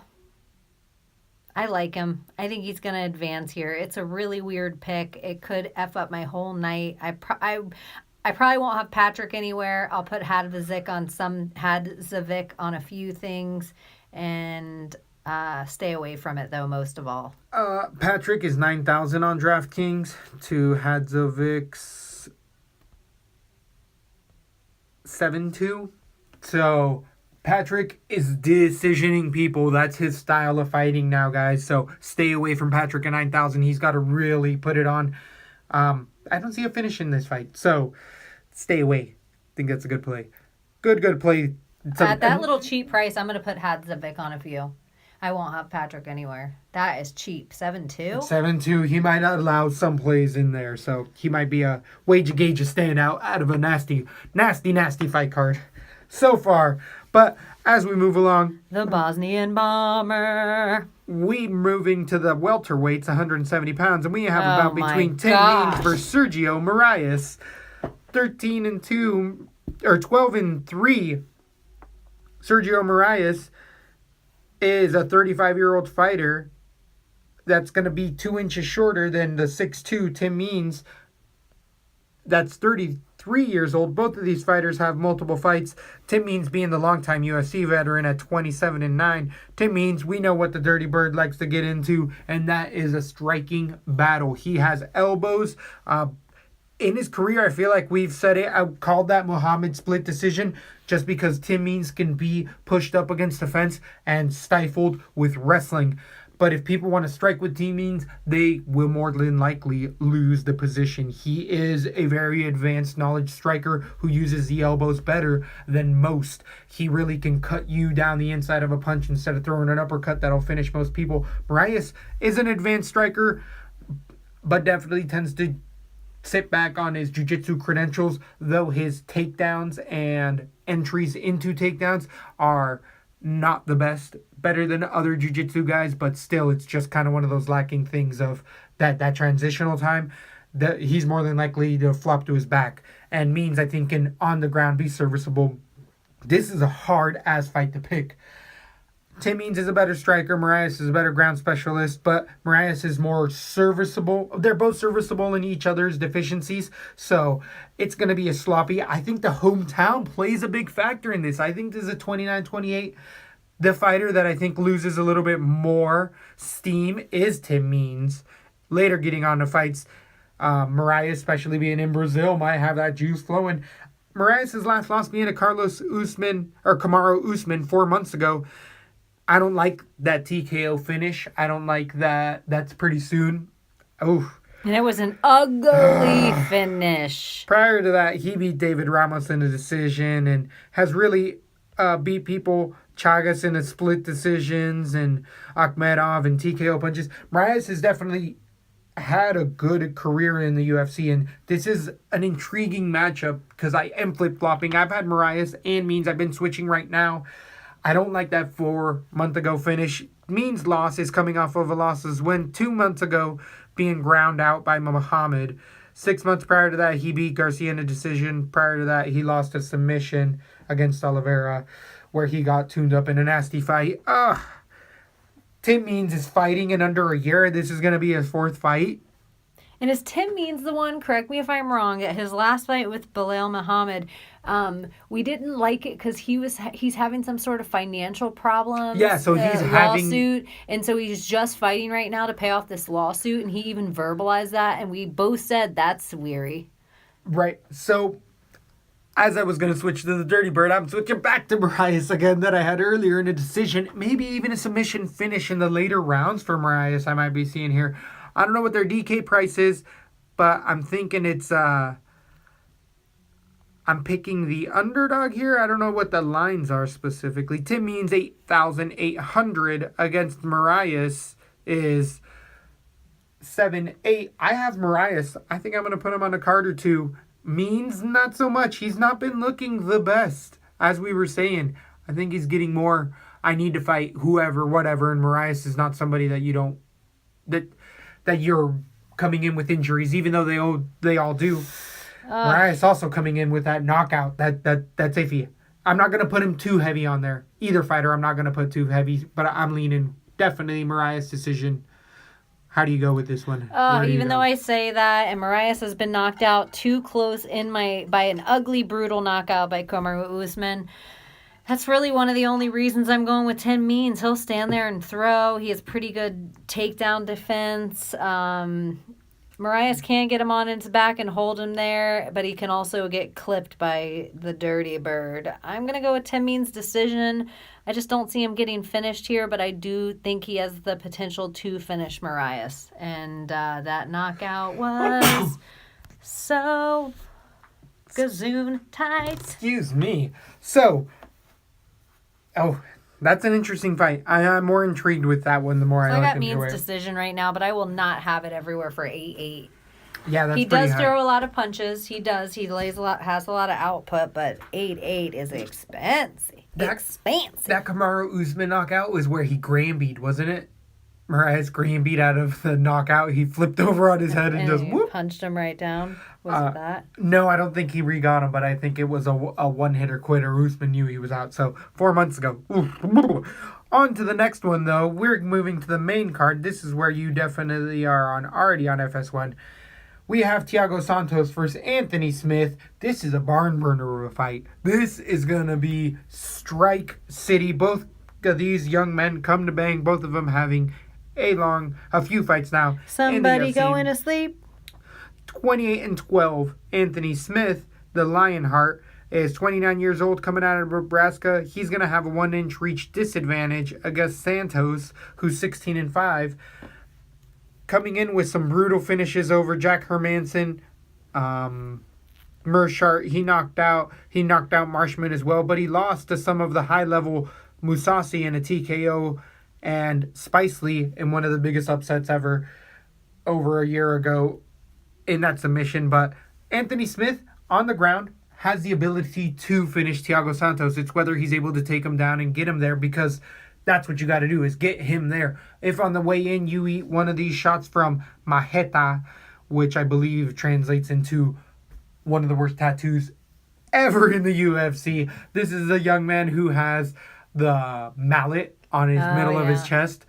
I like him. I think he's going to advance here. It's a really weird pick. It could F up my whole night. I probably won't have Patrick anywhere. I'll put Hadzovic on a few things and stay away from it, though, most of all. Patrick is 9,000 on DraftKings to Hadzovic's 7-2. So Patrick is decisioning people. That's his style of fighting now, guys. So stay away from Patrick at 9,000. He's got to really put it on. I don't see a finish in this fight. So stay away. I think that's a good play. Good play. At that little cheap price, I'm going to put Hadzovic on a few. I won't have Patrick anywhere. That is cheap. 7-2? 7-2. He might not allow some plays in there. So he might be a wager gauge standout out of a nasty fight card so far. But as we move along, the Bosnian Bomber. We moving to the welterweights, 170 pounds, and we have about between Tim Means versus Sergio Moraes, 13-2 or 12-3. Sergio Moraes is a 35-year-old fighter that's going to be 2 inches shorter than the 6'2" Tim Means. That's 33 years old. Both of these fighters have multiple fights. Tim Means being the longtime UFC veteran at 27-9. Tim Means, we know what the Dirty Bird likes to get into, and that is a striking battle. He has elbows. In his career, I feel like we've said it. I called that Muhammad split decision just because Tim Means can be pushed up against the fence and stifled with wrestling. But if people want to strike with Tim Means, they will more than likely lose the position. He is a very advanced knowledge striker who uses the elbows better than most. He really can cut you down the inside of a punch instead of throwing an uppercut that'll finish most people. Moraes is an advanced striker, but definitely tends to sit back on his jiu-jitsu credentials, though his takedowns and entries into takedowns are not the best. Better than other jiu-jitsu guys, but still it's just kind of one of those lacking things of that transitional time that he's more than likely to flop to his back. And Means, I think, can on the ground be serviceable. This is a hard-ass fight to pick. Tim Means is a better striker. Moraes is a better ground specialist, but Moraes is more serviceable. They're both serviceable in each other's deficiencies, so it's going to be a sloppy. I think the hometown plays a big factor in this. I think this is a 29-28. The fighter that I think loses a little bit more steam is Tim Means. Later getting on to fights, Moraes, especially being in Brazil, might have that juice flowing. Moraes' last loss being to Kamaru Usman 4 months ago. I don't like that TKO finish. I don't like that. That's pretty soon. Oh. And it was an ugly finish. Prior to that, he beat David Ramos in a decision and has really beat people, Chagas in a split decisions and Akhmedov and TKO punches. Moraes has definitely had a good career in the UFC, and this is an intriguing matchup because I am flip-flopping. I've had Moraes and Means. I've been switching right now. I don't like that 4 month ago finish. Means' loss is coming off of a loss as when 2 months ago being ground out by Muhammad. 6 months prior to that, he beat Garcia in a decision. Prior to that, he lost a submission against Oliveira where he got tuned up in a nasty fight. Tim Means is fighting in under a year. This is going to be his 4th fight. And is Tim Means the one, correct me if I'm wrong, at his last fight with Belal Muhammad, we didn't like it because he's having some sort of financial problem. Yeah, so he's lawsuit, and so he's just fighting right now to pay off this lawsuit, and he even verbalized that, and we both said that's weary. Right, so as I was going to switch to the Dirty Bird, I'm switching back to Moraes again that I had earlier in a decision, maybe even a submission finish in the later rounds for Moraes I might be seeing here. I don't know what their DK price is, but I'm thinking it's, I'm picking the underdog here. I don't know what the lines are specifically. Tim Means 8,800 against Moraes is 7, 8. I have Marias. I think I'm going to put him on a card or two. Means not so much. He's not been looking the best. As we were saying, I think he's getting more, I need to fight whoever, whatever, and Marias is not somebody that you don't, that you're coming in with injuries, even though they all do. Marias also coming in with that knockout. That's iffy. I'm not going to put him too heavy on there. Either fighter I'm not going to put too heavy, but I'm leaning definitely Marias' decision. How do you go with this one? Even though I say that, and Marias has been knocked out too close by an ugly, brutal knockout by Kamaru Usman. That's really one of the only reasons I'm going with Tim Means. He'll stand there and throw. He has pretty good takedown defense. Marias can get him on his back and hold him there, but he can also get clipped by the Dirty Bird. I'm going to go with Tim Means' decision. I just don't see him getting finished here, but I do think he has the potential to finish Marias. And that knockout was so gazoon tight. Excuse me. So, that's an interesting fight. I'm more intrigued with that one the more I got Means' decision right now, but I will not have it everywhere for 8-8. Yeah, that's he does throw a lot of punches. He does. He has a lot of output, but 8-8 is expensive. That Kamaru Usman knockout was where he Granbeat, wasn't it? Marias Granbeat out of the knockout. He flipped over on his head and just whoop. Punched him right down. Was it that? No, I don't think he re-got him, but I think it was a one-hitter quitter. Usman knew he was out. So 4 months ago. On to the next one, though. We're moving to the main card. This is where you definitely are already on FS1. We have Thiago Santos versus Anthony Smith. This is a barn burner of a fight. This is going to be Strike City. Both of these young men come to bang. Both of them having a few fights now. Somebody going to sleep. 28-12. Anthony Smith, the Lionheart, is 29 years old, coming out of Nebraska. He's going to have a 1-inch reach disadvantage against Santos, who's 16-5. Coming in with some brutal finishes over Jack Hermanson. Mershart, he knocked out Marshman as well, but he lost to some of the high-level Musasi in a TKO and Spicely in one of the biggest upsets ever over a year ago in that submission. But Anthony Smith, on the ground, has the ability to finish Thiago Santos. It's whether he's able to take him down and get him there, because that's what you got to do, is get him there. If on the way in you eat one of these shots from Maheta, which I believe translates into one of the worst tattoos ever in the UFC. This is a young man who has the mallet on his middle of his chest.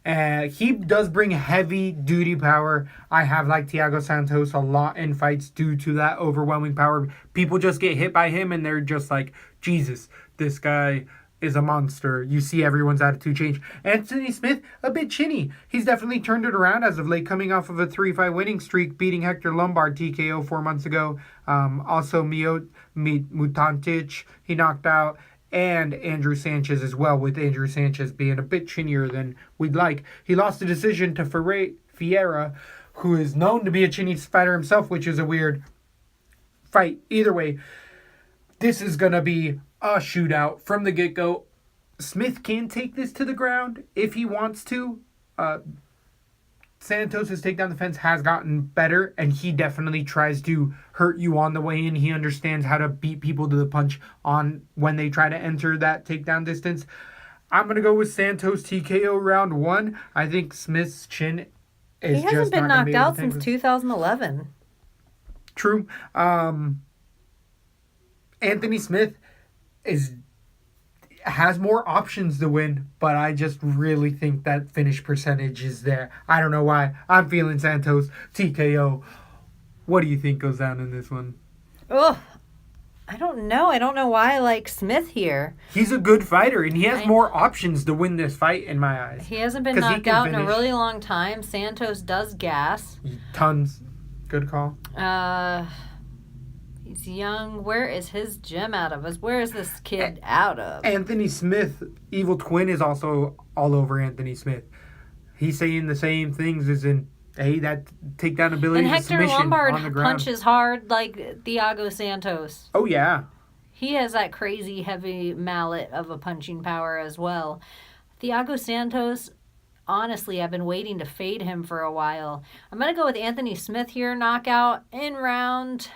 He does bring heavy duty power. I have liked Thiago Santos a lot in fights due to that overwhelming power. People just get hit by him and they're just like, Jesus, this guy is a monster. You see everyone's attitude change. Anthony Smith, a bit chinny. He's definitely turned it around as of late, coming off of a 3-fight winning streak, beating Hector Lombard TKO 4 months ago. Also Mutantic, he knocked out, and Andrew Sanchez as well, with Andrew Sanchez being a bit chinnier than we'd like. He lost a decision to Fiera, who is known to be a chinny fighter himself, which is a weird fight. Either way, this is going to be a shootout from the get-go. Smith can take this to the ground if he wants to. Santos' takedown defense has gotten better, and he definitely tries to hurt you on the way in. He understands how to beat people to the punch on when they try to enter that takedown distance. I'm going to go with Santos TKO round 1. I think Smith's chin is just not going to be able to. He hasn't been knocked out since 2011. True. Anthony Smith has more options to win, but I just really think that finish percentage is there. I don't know why. I'm feeling Santos TKO. What do you think goes down in this one? Oh, I don't know. I don't know why I like Smith here. He's a good fighter, and he has more options to win this fight in my eyes. He hasn't been knocked out in a really long time. Santos does gas. Tons. Good call. He's young. Where is his gym out of? Where is this kid out of? Anthony Smith, Evil Twin, is also all over Anthony Smith. He's saying the same things as in, hey, that takedown ability and is submission Lombard on the ground. punches hard like Thiago Santos. Oh, yeah. He has that crazy heavy mallet of a punching power as well. Thiago Santos, honestly, I've been waiting to fade him for a while. I'm going to go with Anthony Smith here, knockout in round.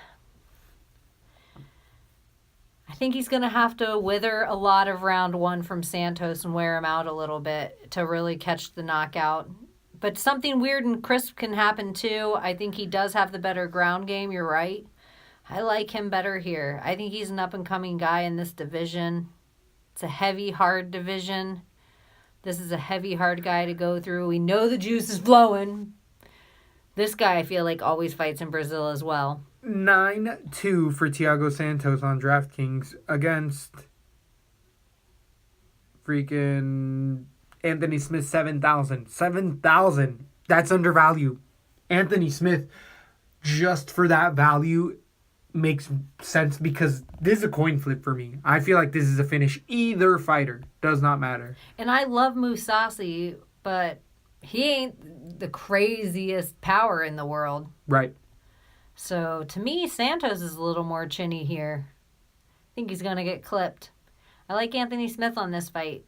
I think he's going to have to wither a lot of round 1 from Santos and wear him out a little bit to really catch the knockout. But something weird and crisp can happen too. I think he does have the better ground game. You're right. I like him better here. I think he's an up-and-coming guy in this division. It's a heavy, hard division. This is a heavy, hard guy to go through. We know the juice is flowing. This guy, I feel like, always fights in Brazil as well. 9-2 for Thiago Santos on DraftKings against freaking Anthony Smith, 7,000. 7,000. That's undervalued. Anthony Smith, just for that value, makes sense because this is a coin flip for me. I feel like this is a finish. Either fighter. Does not matter. And I love Mousasi, but he ain't the craziest power in the world. Right. So, to me, Santos is a little more chinny here. I think he's going to get clipped. I like Anthony Smith on this fight.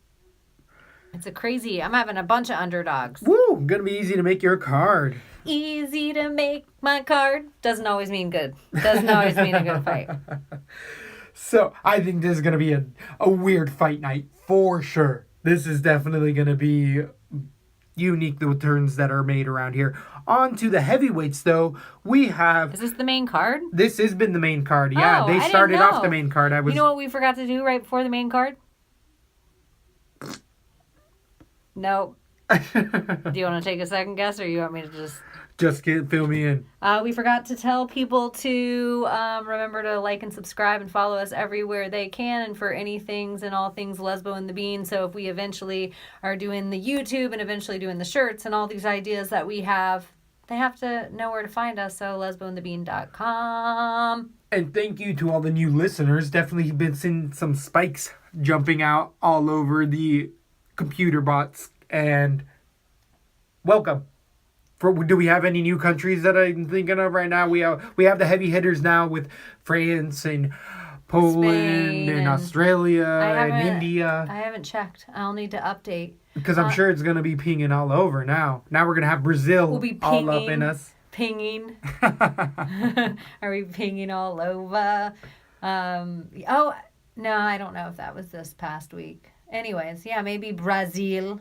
It's a crazy... I'm having a bunch of underdogs. Woo! Gonna be easy to make your card. Easy to make my card. Doesn't always mean good. Doesn't always mean a good fight. So, I think this is gonna be a weird fight night, for sure. This is definitely gonna be unique, the turns that are made around here. On to the heavyweights, though. We have... Is this the main card? This has been the main card, yeah. Oh, they started off the main card. You know what we forgot to do right before the main card? Nope. Do you want to take a second guess, or you want me to just... Just fill me in. We forgot to tell people to remember to like and subscribe and follow us everywhere they can, and for anythings and all things Lesbo and the Bean. So if we eventually are doing the YouTube and eventually doing the shirts and all these ideas that we have, they have to know where to find us. So lesboandthebean.com. And thank you to all the new listeners. Definitely been seeing some spikes jumping out all over the computer bots. And welcome. Do we have any new countries that I'm thinking of right now? We have the heavy hitters now with France and Poland Spain and Australia and India. I haven't checked. I'll need to update. Because I'm sure it's going to be pinging all over now. Now we're going to have Brazil we'll be all up in us. Pinging. Are we pinging all over? No, I don't know if that was this past week. Anyways, yeah, maybe Brazil.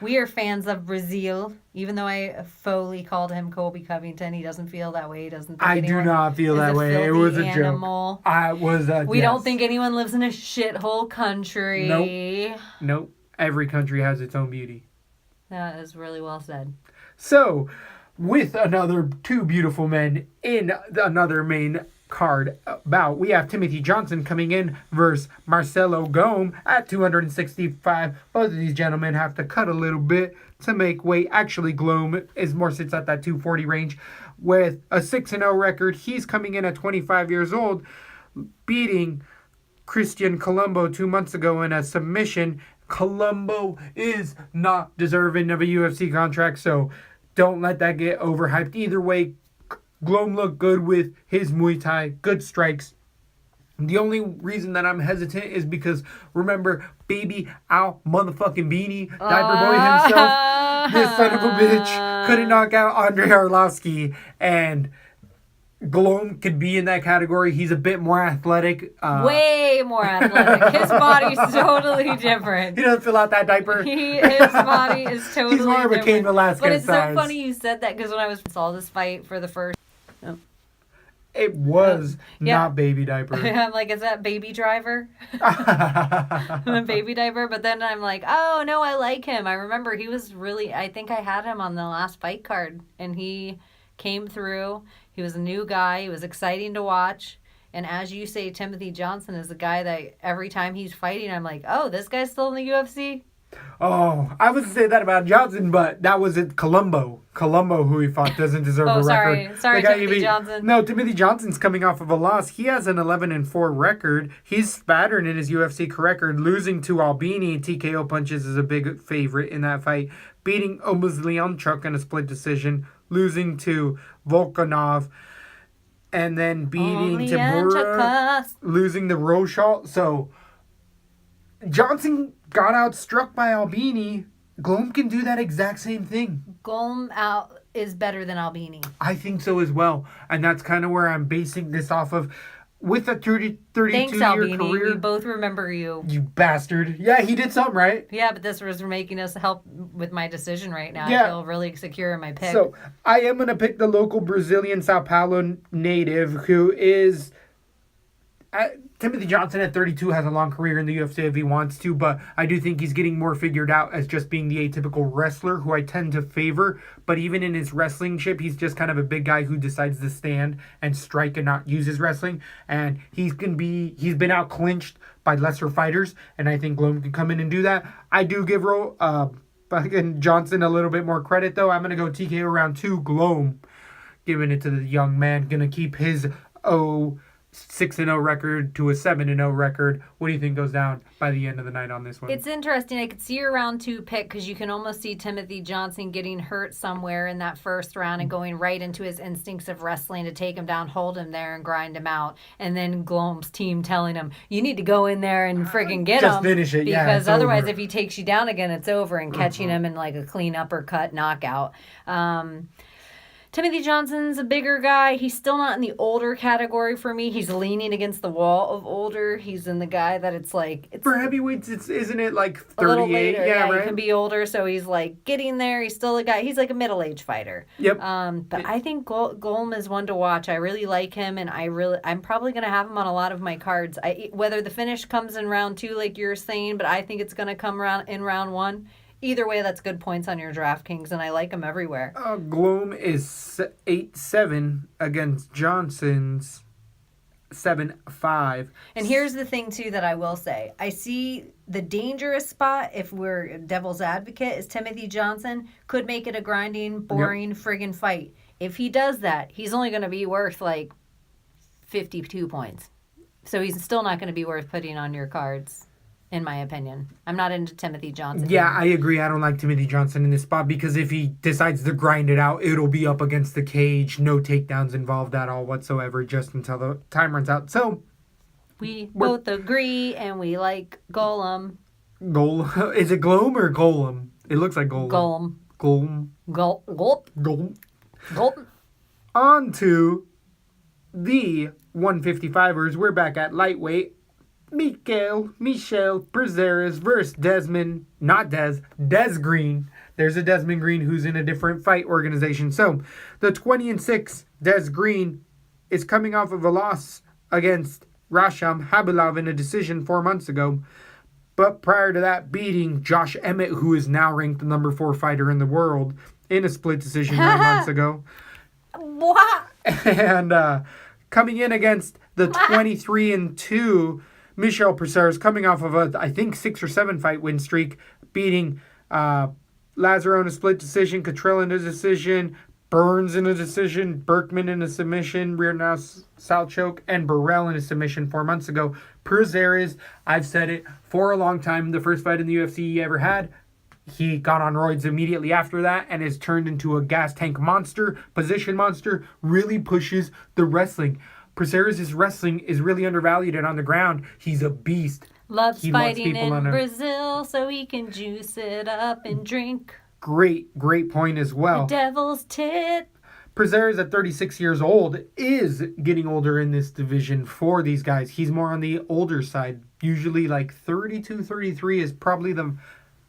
We are fans of Brazil, even though I fully called him Colby Covington. He doesn't feel that way. He doesn't think I do not feel that way. It was a joke. We don't think anyone lives in a shithole country. Nope. Every country has its own beauty. That is really well said. So, with another two beautiful men in another main card bout, we have Timothy Johnson coming in versus Marcelo Gome at 265. Both of these gentlemen have to cut a little bit to make weight. Actually, Gome is more sits at that 240 range with a 6-0 record. He's coming in at 25 years old, beating Christian Colombo 2 months ago in a submission. Colombo is not deserving of a UFC contract, so don't let that get overhyped. Either way, Glom looked good with his Muay Thai, good strikes. The only reason that I'm hesitant is because, remember, baby Al motherfucking Beanie, Diaper Boy himself, this son of a bitch, couldn't knock out Andrei Arlovsky, and Glom could be in that category. He's a bit more athletic. Way more athletic. His body's totally different. He doesn't fill out that diaper. His body is totally different. He's more of a Cain Velasquez But it's size. so funny you said that, because when I saw this fight for the first... It was not Baby Diaper. I'm like, is that Baby Driver? Baby Diaper. But then I'm like, oh, no, I like him. I remember he was really... I think I had him on the last fight card, and he came through. He was a new guy. He was exciting to watch. And as you say, Timothy Johnson is a guy that every time he's fighting, I'm like, oh, this guy's still in the UFC? Oh, I would say that about Johnson, but that was it. Colombo, who he fought, doesn't deserve a record. Sorry, Timothy Johnson. No, Timothy Johnson's coming off of a loss. He has an 11-4 record. He's spattered in his UFC record. Losing to Albini and TKO punches is a big favorite in that fight. Beating Omuzlianchuk in a split decision. Losing to Volkanov. And then beating Tibura. Losing to Rochal. So, Johnson got outstruck by Albini, Glom can do that exact same thing. Golm out is better than Albini. I think so as well. And that's kind of where I'm basing this off of. With a 32-year Thanks, Albini. career. We both remember you. You bastard. Yeah, he did something right. Yeah, but this was making us help with my decision right now. Yeah. I feel really secure in my pick. So, I am going to pick the local Brazilian Sao Paulo native who is... Timothy Johnson at 32 has a long career in the UFC if he wants to, but I do think he's getting more figured out as just being the atypical wrestler who I tend to favor. But even in his wrestling ship, he's just kind of a big guy who decides to stand and strike and not use his wrestling. And he's been out clinched by lesser fighters, and I think Glom can come in and do that. I do give fucking Johnson a little bit more credit, though. I'm going to go TKO round 2, Glom. Giving it to the young man. Going to keep his 6-0 record to a 7-0 record. What do you think goes down by the end of the night on this one? It's interesting. I could see your round 2 pick because you can almost see Timothy Johnson getting hurt somewhere in that first round and going right into his instincts of wrestling to take him down, hold him there, and grind him out. And then Glom's team telling him, you need to go in there and friggin' get Just him. finish it, yeah. Because otherwise, over. If he takes you down again, it's over, and catching him in like a clean uppercut knockout. Timothy Johnson's a bigger guy. He's still not in the older category for me. He's leaning against the wall of older. He's in the guy that it's like... For heavyweights, isn't it like 38? A little later. Yeah, right? He can be older, so he's like getting there. He's still a guy. He's like a middle-aged fighter. Yep. But I think Golm is one to watch. I really like him, and I'm probably going to have him on a lot of my cards. Whether the finish comes in round 2, like you're saying, but I think it's going to come in round 1. Either way, that's good points on your DraftKings, and I like them everywhere. Glom is 8-7 against Johnson's 7-5. And here's the thing, too, that I will say. I see the dangerous spot, if we're devil's advocate, is Timothy Johnson could make it a grinding, boring friggin' fight. If he does that, he's only going to be worth, 52 points. So he's still not going to be worth putting on your cards. In my opinion. I'm not into Timothy Johnson. Yeah, I agree. I don't like Timothy Johnson in this spot because if he decides to grind it out, it'll be up against the cage. No takedowns involved at all whatsoever just until the time runs out. So, we both agree and we like Golem. Is it Glom or Golem? It looks like Golem. Golem. Golem. On to the 155ers. We're back at lightweight. Michel Prazeres versus Des Green. There's a Desmond Green who's in a different fight organization. So, the 20-6 Des Green is coming off of a loss against Rasham Habilov in a decision 4 months ago. But prior to that, beating Josh Emmett, who is now ranked the number 4 fighter in the world, in a split decision 9 months ago. What? And coming in against the 23-2 Michel Prazeres, coming off of a, I think, 6 or 7 fight win streak, beating Lazaro in a split decision, Cottrell in a decision, Burns in a decision, Berkman in a submission, Rearnow Salchoke, and Burrell in a submission 4 months ago. Prazeres, I've said it for a long time, the first fight in the UFC he ever had, he got on roids immediately after that and has turned into a gas tank monster, position monster, really pushes the wrestling. Prazeres' wrestling is really undervalued, and on the ground, he's a beast. Loves fighting in Brazil so he can juice it up and drink. Great point as well. The devil's tit. Prazeres at 36 years old is getting older in this division for these guys. He's more on the older side. Usually 32, 33 is probably the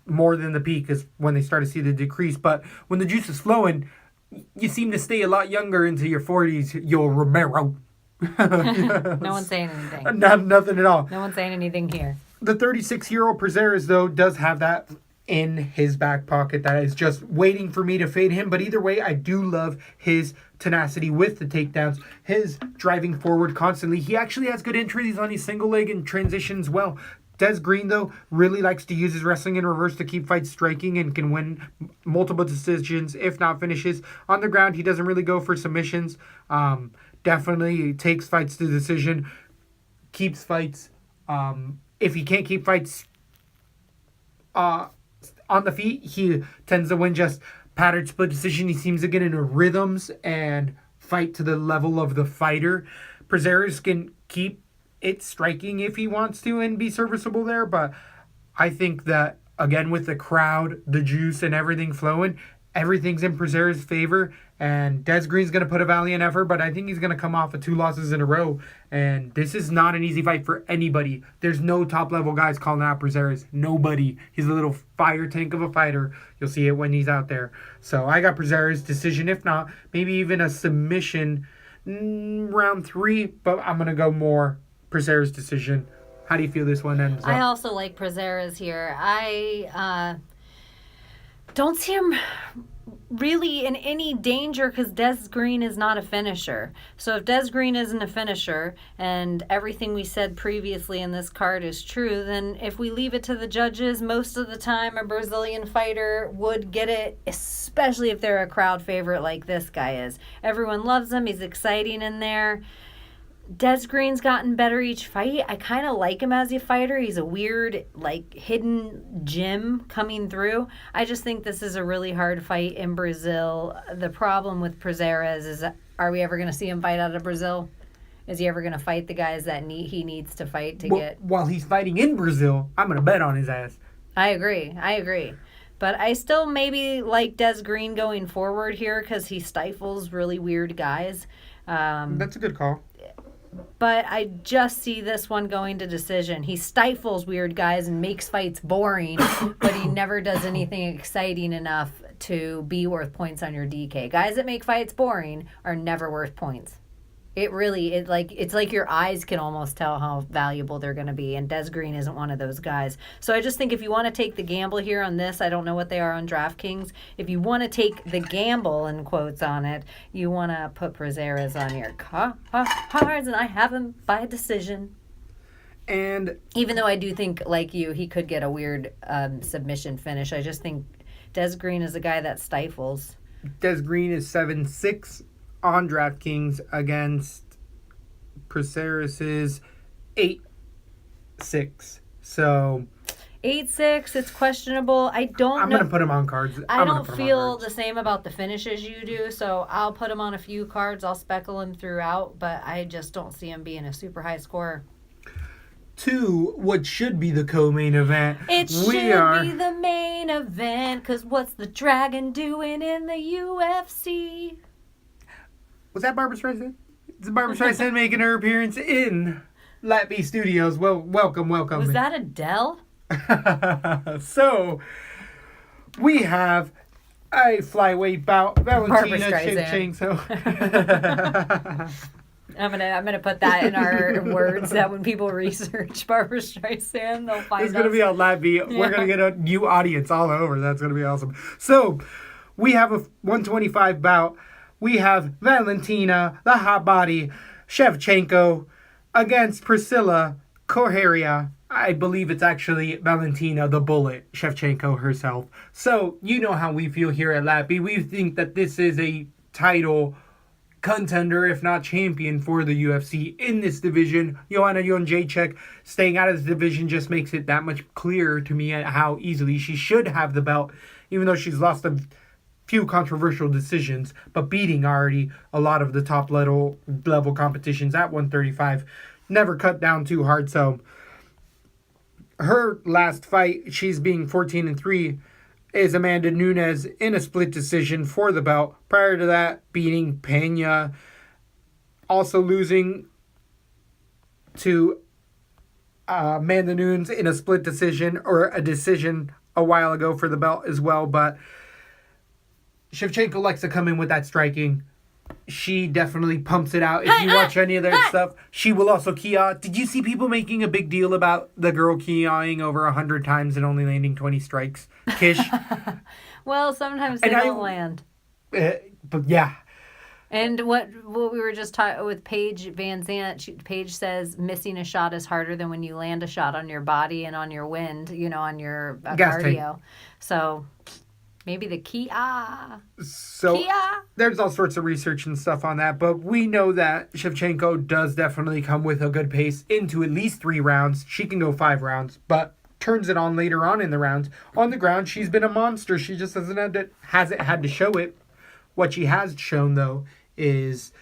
more than the peak is when they start to see the decrease. But when the juice is flowing, you seem to stay a lot younger into your 40s, yo Romero. No one's saying anything. Nothing at all. No one's saying anything here. The 36-year-old Prazeres, though, does have that in his back pocket that is just waiting for me to fade him. But either way, I do love his tenacity with the takedowns, his driving forward constantly. He actually has good entries on his single leg and transitions well. Des Green, though, really likes to use his wrestling in reverse to keep fights striking and can win multiple decisions, if not finishes. On the ground, he doesn't really go for submissions. Definitely takes fights to decision, keeps fights. If he can't keep fights on the feet, he tends to win just pattern split decision. He seems to get into rhythms and fight to the level of the fighter. Prazeres can keep it striking if he wants to and be serviceable there, but I think that again, with the crowd, the juice, and everything flowing, everything's in Pereira's favor. And Des Green's going to put a valiant effort, but I think he's going to come off of 2 losses in a row. And this is not an easy fight for anybody. There's no top-level guys calling out Pereira. Nobody. He's a little fire tank of a fighter. You'll see it when he's out there. So I got Pereira's decision. If not, maybe even a submission round 3. But I'm going to go more Pereira's decision. How do you feel this one ends up? I also like Pereira's here. I don't see him really in any danger because Des Green is not a finisher. So if Des Green isn't a finisher and everything we said previously in this card is true, then if we leave it to the judges, most of the time a Brazilian fighter would get it, especially if they're a crowd favorite like this guy is. Everyone loves him. He's exciting in there. Des Green's gotten better each fight. I kind of like him as a fighter. He's a weird, like, hidden gem coming through. I just think this is a really hard fight in Brazil. The problem with Pereira is are we ever going to see him fight out of Brazil? Is he ever going to fight the guys that he needs to fight to get... While he's fighting in Brazil, I'm going to bet on his ass. I agree. But I still maybe like Des Green going forward here because he stifles really weird guys. That's a good call. But I just see this one going to decision. He stifles weird guys and makes fights boring, but he never does anything exciting enough to be worth points on your DK. Guys that make fights boring are never worth points. It's like your eyes can almost tell how valuable they're going to be, and Des Green isn't one of those guys. So I just think if you want to take the gamble here on this, I don't know what they are on DraftKings. If you want to take the gamble, in quotes, on it, you want to put Pereira's on your cards, and I have him by decision. And even though I do think, like you, he could get a weird submission finish, I just think Des Green is a guy that stifles. Des Green is 7-6 on DraftKings against Pereira's 8-6. So 8-6, it's questionable. I'm going to put him on cards. I don't feel the same about the finishes you do, so I'll put him on a few cards. I'll speckle him throughout, but I just don't see him being a super high scorer. To what should be the co-main event. It should be the main event, because what's the Dragon doing in the UFC? Was that Barbara Streisand? It's Barbara Streisand making her appearance in LATB Studios. Well, welcome. Was that Adele? So, we have a flyweight bout. Valentina Shevchenko. I'm gonna put that in our words that when people research Barbara Streisand, they'll find. It's gonna be on LATB. Yeah. We're gonna get a new audience all over. That's gonna be awesome. So, we have a 125 bout. We have Valentina, the hot body, Shevchenko, against Priscilla Correia. I believe it's actually Valentina, the bullet, Shevchenko herself. So, you know how we feel here at LATB. We think that this is a title contender, if not champion, for the UFC in this division. Joanna Jędrzejczyk staying out of the division just makes it that much clearer to me at how easily she should have the belt, even though she's lost a few controversial decisions, but beating already a lot of the top level competitions at 135. Never cut down too hard. So her last fight, she's being 14-3, is Amanda Nunes in a split decision for the belt. Prior to that, beating Pena, also losing to Amanda Nunes in a split decision, or a decision a while ago for the belt as well. But Shevchenko likes to come in with that striking. She definitely pumps it out. If you watch any of their stuff, she will also kia. Did you see people making a big deal about the girl kiaing over 100 times and only landing 20 strikes? Kish? Well, sometimes they don't land. But yeah. And what we were just talking with Paige Van Zant, Paige says missing a shot is harder than when you land a shot on your body and on your wind, on your cardio. So maybe the Kia. So there's all sorts of research and stuff on that, but we know that Shevchenko does definitely come with a good pace into at least 3 rounds. She can go 5 rounds, but turns it on later on in the rounds. On the ground, she's been a monster. She just hasn't had to show it. What she has shown, though, is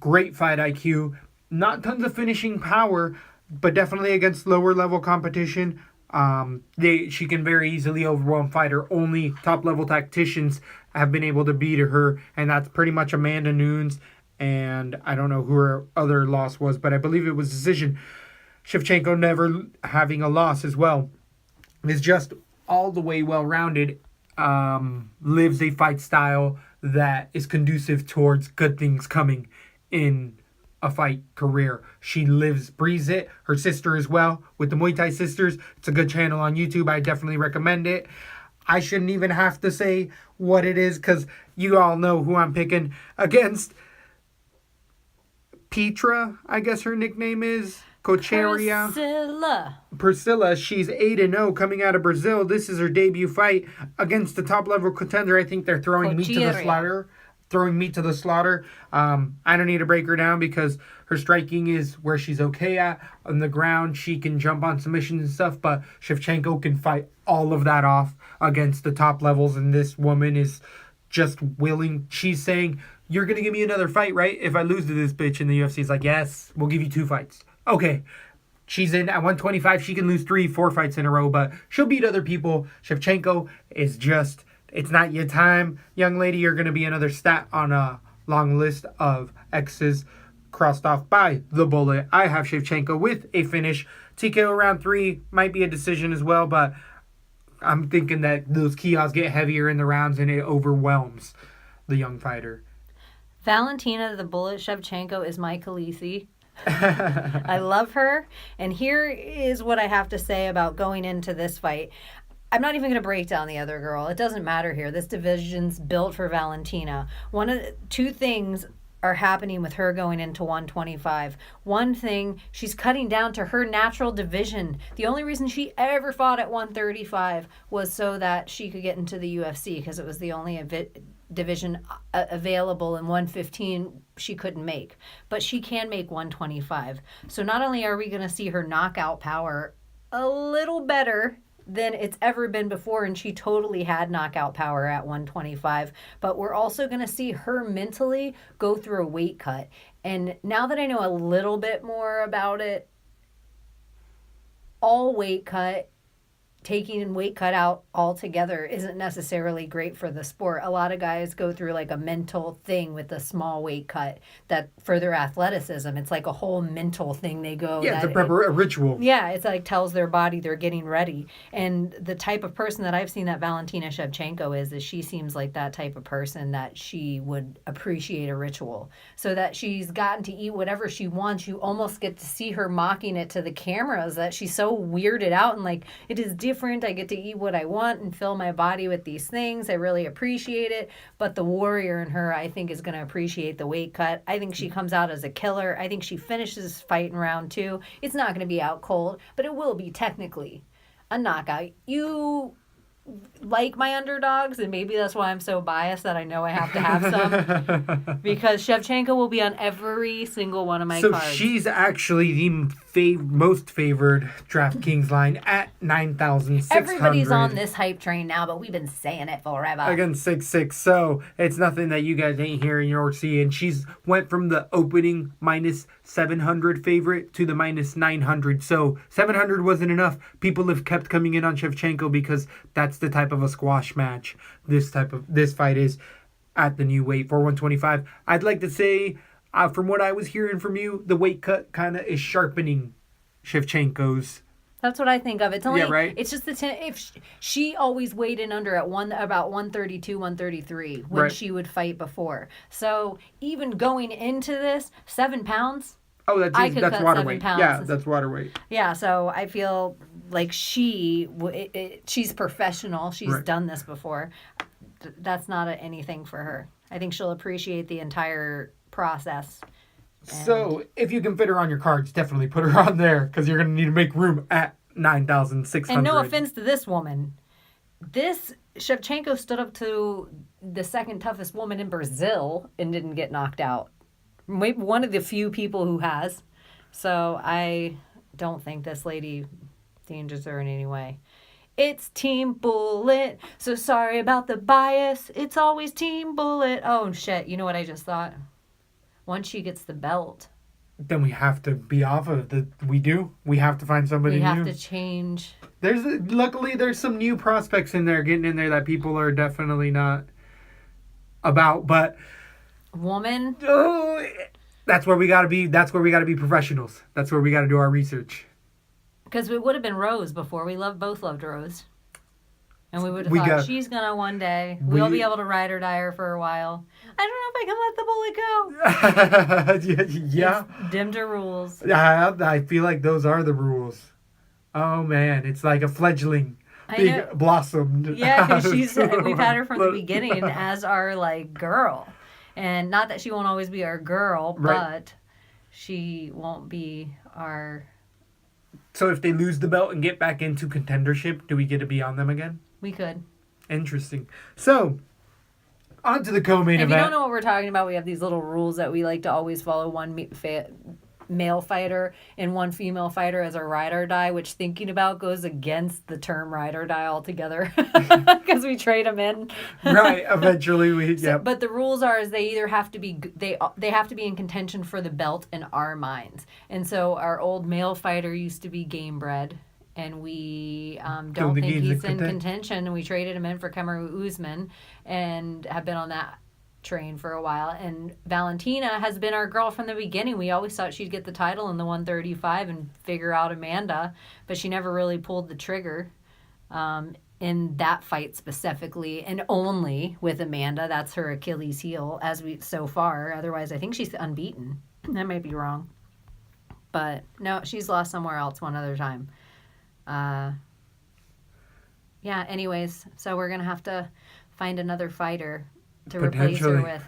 great fight IQ, not tons of finishing power, but definitely against lower level competition, She can very easily overwhelm fighter. Only top-level tacticians have been able to beat her, and that's pretty much Amanda Nunes, and I don't know who her other loss was, but I believe it was decision. Shevchenko never having a loss as well. Is just all the way well-rounded, lives a fight style that is conducive towards good things coming in a fight career. She breathes it. Her sister as well, with the Muay Thai Sisters. It's a good channel on YouTube. I definitely recommend it. I shouldn't even have to say what it is because you all know who I'm picking against. Petra, I guess her nickname is. Cocheria. Priscilla, she's 8-0 coming out of Brazil. This is her debut fight against the top-level contender. I think they're throwing meat to the slaughter. I don't need to break her down because her striking is where she's okay at. On the ground, she can jump on submissions and stuff, but Shevchenko can fight all of that off against the top levels, and this woman is just willing. She's saying, you're going to give me another fight, right? If I lose to this bitch in the UFC, it's like, yes, we'll give you 2 fights. Okay, she's in at 125. She can lose 3-4 fights in a row, but she'll beat other people. Shevchenko is just, it's not your time. Young lady, you're going to be another stat on a long list of X's crossed off by the bullet. I have Shevchenko with a finish. TKO round 3 might be a decision as well, but I'm thinking that those kiosks get heavier in the rounds and it overwhelms the young fighter. Valentina the Bullet Shevchenko is my Khaleesi. I love her. And here is what I have to say about going into this fight. I'm not even going to break down the other girl. It doesn't matter here. This division's built for Valentina. Two things are happening with her going into 125. One thing, she's cutting down to her natural division. The only reason she ever fought at 135 was so that she could get into the UFC because it was the only division available, in 115 she couldn't make, but she can make 125. So not only are we going to see her knockout power a little better than it's ever been before, and she totally had knockout power at 125, but we're also going to see her mentally go through a weight cut. And now that I know a little bit more about it, all weight cut, taking weight cut out altogether isn't necessarily great for the sport. A lot of guys go through like a mental thing with a small weight cut that for their athleticism, it's like a whole mental thing they go. Yeah, it's a ritual. Yeah, it's like tells their body they're getting ready. And the type of person that I've seen that Valentina Shevchenko is she seems like that type of person that she would appreciate a ritual. So that she's gotten to eat whatever she wants. You almost get to see her mocking it to the cameras that she's so weirded out and like, it is different. I get to eat what I want and fill my body with these things. I really appreciate it. But the warrior in her, I think, is going to appreciate the weight cut. I think she comes out as a killer. I think she finishes this fight in round 2. It's not going to be out cold, but it will be technically a knockout. You like my underdogs, and maybe that's why I'm so biased that I know I have to have some because Shevchenko will be on every single one of my cards. So she's actually the most favored DraftKings line at 9,600. Everybody's on this hype train now, but we've been saying it forever. Against 6-6, so it's nothing that you guys ain't hearing or seeing. She's went from the opening minus 700 favorite to the minus 900. So 700 wasn't enough. People have kept coming in on Shevchenko because that's the type of a squash match this fight is at the new weight for 125. I'd like to say, from what I was hearing from you, the weight cut kind of is sharpening Shevchenko's. That's what I think of. It's only, yeah, right? It's just if she always weighed in under at about 132, 133 when right. she would fight before. So even going into this, 7 pounds. Oh, that's water weight. Yeah, that's water weight. Yeah, so I feel like she's professional. She's right. done this before. That's not anything for her. I think she'll appreciate the entire process. So, if you can fit her on your cards, definitely put her on there because you're going to need to make room at 9,600. And no offense to this woman, Shevchenko stood up to the second toughest woman in Brazil and didn't get knocked out. Maybe one of the few people who has. So I don't think this lady endangers her in any way. It's Team Bullet. So sorry about the bias. It's always Team Bullet. Oh, shit. You know what I just thought? Once she gets the belt, then we have to be off of the... We do. We have to find somebody new. We have to change. Luckily there's some new prospects in there getting in there that people are definitely not about, but woman. That's where we gotta be. That's where we gotta be professionals. That's where we gotta do our research. Because we would have been Rose before. We both loved Rose. And we would have thought, she's going to one day. We'll be able to ride or die her for a while. I don't know if I can let the bullet go. Yeah. It's dimmed her rules. I feel like those are the rules. Oh, man. It's like a fledgling. Blossomed. Yeah, because we've had her from the beginning as our, like, girl. And not that she won't always be our girl, but she won't be our... So if they lose the belt and get back into contendership, do we get to be on them again? We could. Interesting. So, on to the co-main event. If you don't know what we're talking about, we have these little rules that we like to always follow. One male fighter and one female fighter as a ride or die, which thinking about goes against the term ride or die altogether because we trade them in. Right. Eventually But the rules is they either have to be they have to be in contention for the belt in our minds. And so our old male fighter used to be game bred, and we don't think he's in contention, and we traded him in for Kamaru Usman and have been on that train for a while. And Valentina has been our girl from the beginning. We always thought she'd get the title in the 135 and figure out Amanda, but she never really pulled the trigger in that fight specifically, and only with Amanda. That's her Achilles heel so far. Otherwise, I think she's unbeaten. That might be wrong, but no, she's lost somewhere else one other time. Anyways, so we're gonna have to find another fighter to replace her with.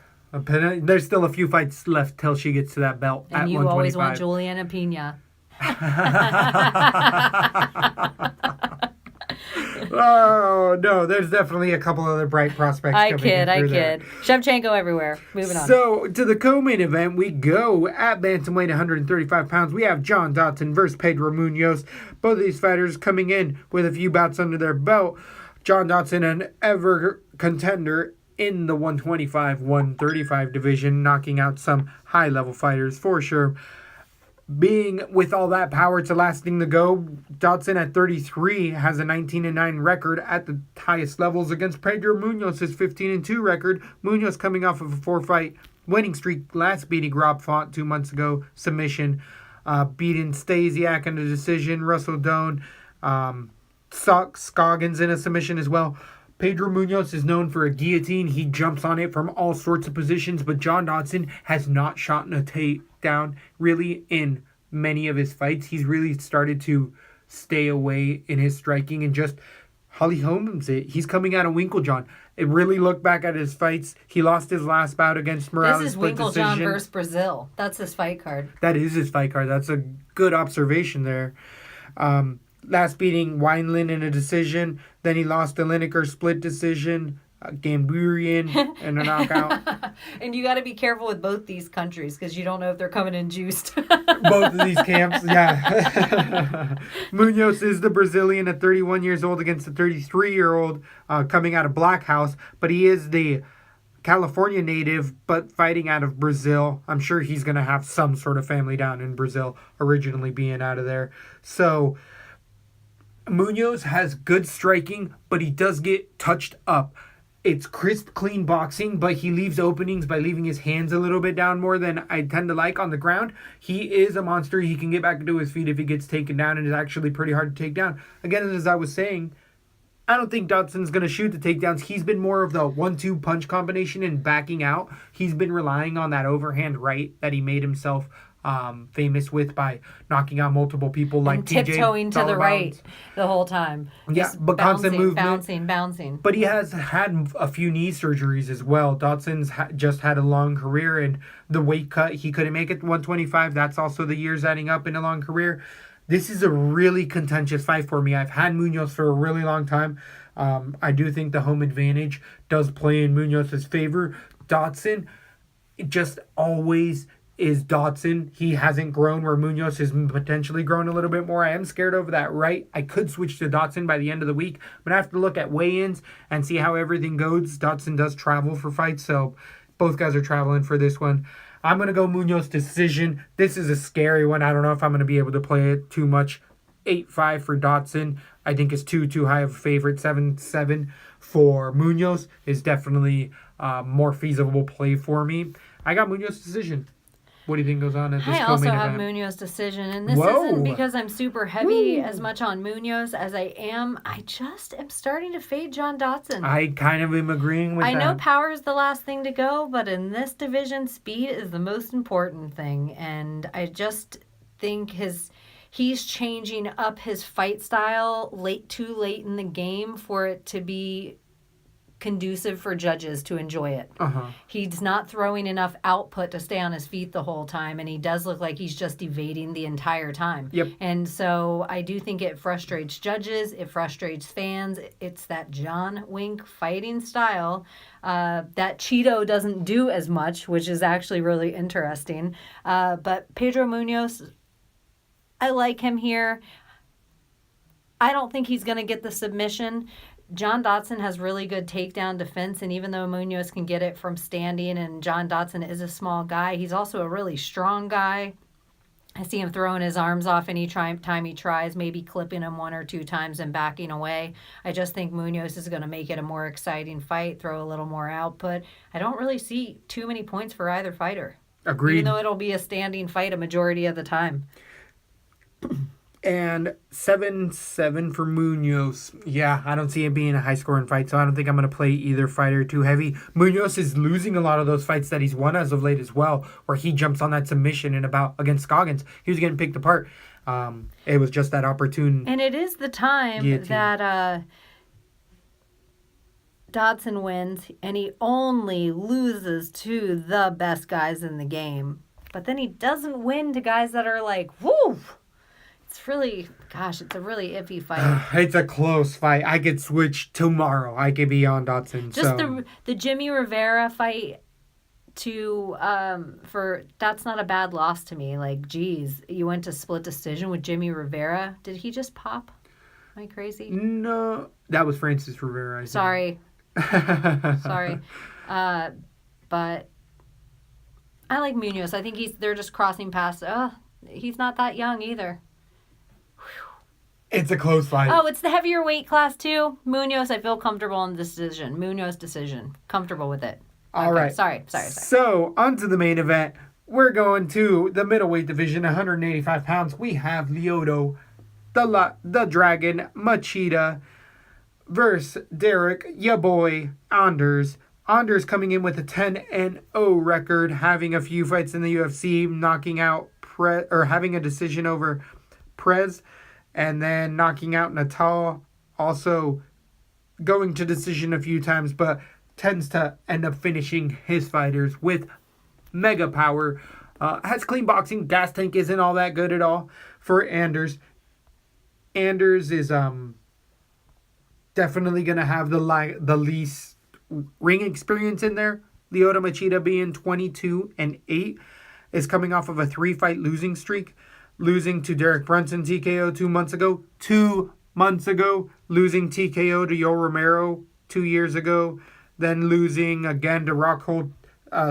There's still a few fights left till she gets to that belt and at 125. And you always want Juliana Pena. Oh, no, there's definitely a couple other bright prospects I coming kid. there. Shevchenko everywhere. Moving on. So, to the co-main event, we go at bantamweight 135 pounds. We have John Dodson versus Pedro Munoz. Both of these fighters coming in with a few bouts under their belt. John Dodson, an ever contender in the 125-135 division, knocking out some high-level fighters for sure. Being with all that power to lasting the go, Dodson at 33 has a 19-9 record at the highest levels against Pedro Munoz's 15-2 record. Munoz coming off of a 4-fight winning streak, last beating Rob Font 2 months ago, submission, beating Stasiak in a decision, Russell Doan, Scoggins in a submission as well. Pedro Munoz is known for a guillotine. He jumps on it from all sorts of positions, but John Dodson has not shot a takedown really in many of his fights. He's really started to stay away in his striking and just Holly Holmes it. He's coming out of Winklejohn. It really looked back at his fights. He lost his last bout against Morales. This is Winklejohn versus Brazil. That's his fight card. That is his fight card. That's a good observation there. Last beating Wineland in a decision. Then he lost to Lineker split decision. Gamburian in a knockout. And you got to be careful with both these countries because you don't know if they're coming in juiced. Both of these camps, yeah. Munoz is the Brazilian at 31 years old against the 33-year-old coming out of Black House. But he is the California native, but fighting out of Brazil. I'm sure he's going to have some sort of family down in Brazil, originally being out of there. So Munoz has good striking, but he does get touched up. It's crisp, clean boxing, but he leaves openings by leaving his hands a little bit down more than I tend to like on the ground. He is a monster. He can get back into his feet if he gets taken down, and it's actually pretty hard to take down. Again, as I was saying, I don't think Dodson's going to shoot the takedowns. He's been more of the 1-2 punch combination and backing out. He's been relying on that overhand right that he made himself famous with by knocking out multiple people like TJ. Tiptoeing to the right the whole time. Yeah, but constant movement. Bouncing. But he has had a few knee surgeries as well. Dodson's just had a long career, and the weight cut, he couldn't make it 125. That's also the years adding up in a long career. This is a really contentious fight for me. I've had Munoz for a really long time. I do think the home advantage does play in Munoz's favor. Dodson, it just always is Dodson. He hasn't grown where Munoz has potentially grown a little bit more. I am scared over that right. I could switch to Dodson by the end of the week, but I have to look at weigh-ins and see how everything goes. Dodson does travel for fights, so both guys are traveling for this one. I'm going to go Munoz decision. This is a scary one. I don't know if I'm going to be able to play it too much. 8-5 for Dodson. I think is too high of a favorite. 7-7 for Munoz is definitely more feasible play for me. I got Munoz decision. What do you think goes on at this co-main event? I also have Munoz decision, and this isn't because I'm super heavy as much on Munoz as I am. I just am starting to fade John Dodson. I kind of am agreeing with that. I know power is the last thing to go, but in this division, speed is the most important thing, and I just think he's changing up his fight style too late in the game for it to be conducive for judges to enjoy it. He's not throwing enough output to stay on his feet the whole time, and he does look like he's just evading the entire time. Yep. And so I do think it frustrates judges, it frustrates fans. It's that John Wink fighting style that Cheeto doesn't do as much, which is actually really interesting. But Pedro Munoz, I like him here. I don't think he's going to get the submission. John Dodson has really good takedown defense, and even though Munoz can get it from standing, and John Dodson is a small guy, he's also a really strong guy. I see him throwing his arms off any time he tries, maybe clipping him 1 or 2 times and backing away. I just think Munoz is going to make it a more exciting fight, throw a little more output. I don't really see too many points for either fighter. Agreed. Even though it'll be a standing fight a majority of the time. And 7-7 for Munoz. Yeah, I don't see it being a high-scoring fight, so I don't think I'm going to play either fighter too heavy. Munoz is losing a lot of those fights that he's won as of late as well, where he jumps on that submission against Scoggins. He was getting picked apart. It was just that opportune. And it is the time guillotine that Dodson wins, and he only loses to the best guys in the game. But then he doesn't win to guys that are like, whoo! It's a really iffy fight. It's a close fight. I could switch tomorrow. I could be on Dodson. Just the Jimmy Rivera fight that's not a bad loss to me. Like, geez, you went to split decision with Jimmy Rivera. Did he just pop? Am I crazy? No, that was Francis Rivera. I think. Sorry. But I like Munoz. I think they're just crossing paths. He's not that young either. It's a close fight. Oh, it's the heavier weight class too. Munoz, I feel comfortable in this decision. Munoz decision. Comfortable with it. All right. Sorry. So, on to the main event. We're going to the middleweight division, 185 pounds. We have Lyoto, the Dragon, Machida, versus Derek, ya boy, Anders. Anders coming in with a 10-0 record, having a few fights in the UFC, knocking out having a decision over Prez, and then knocking out Natal, also going to decision a few times, but tends to end up finishing his fighters with mega power. Has clean boxing. Gas tank isn't all that good at all for Anders. Anders is definitely going to have the least ring experience in there. Lyoto Machida being 22-8 is coming off of a 3-fight losing streak. Losing to Derek Brunson TKO 2 months ago. 2 months ago. Losing TKO to Yoel Romero 2 years ago. Then losing again to Rockhold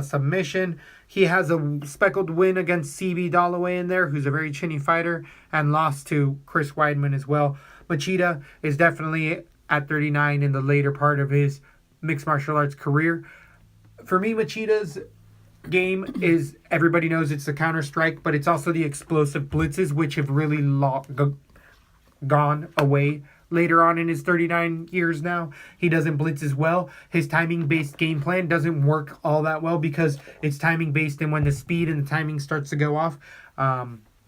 submission. He has a speckled win against CB Dalloway in there, who's a very chinny fighter, and lost to Chris Weidman as well. Machida is definitely at 39 in the later part of his mixed martial arts career. For me, Machida's game is, everybody knows it's the counter strike, but it's also the explosive blitzes, which have really gone away later on in his 39 years now. He doesn't blitz as well. His timing-based game plan doesn't work all that well because it's timing-based, and when the speed and the timing starts to go off,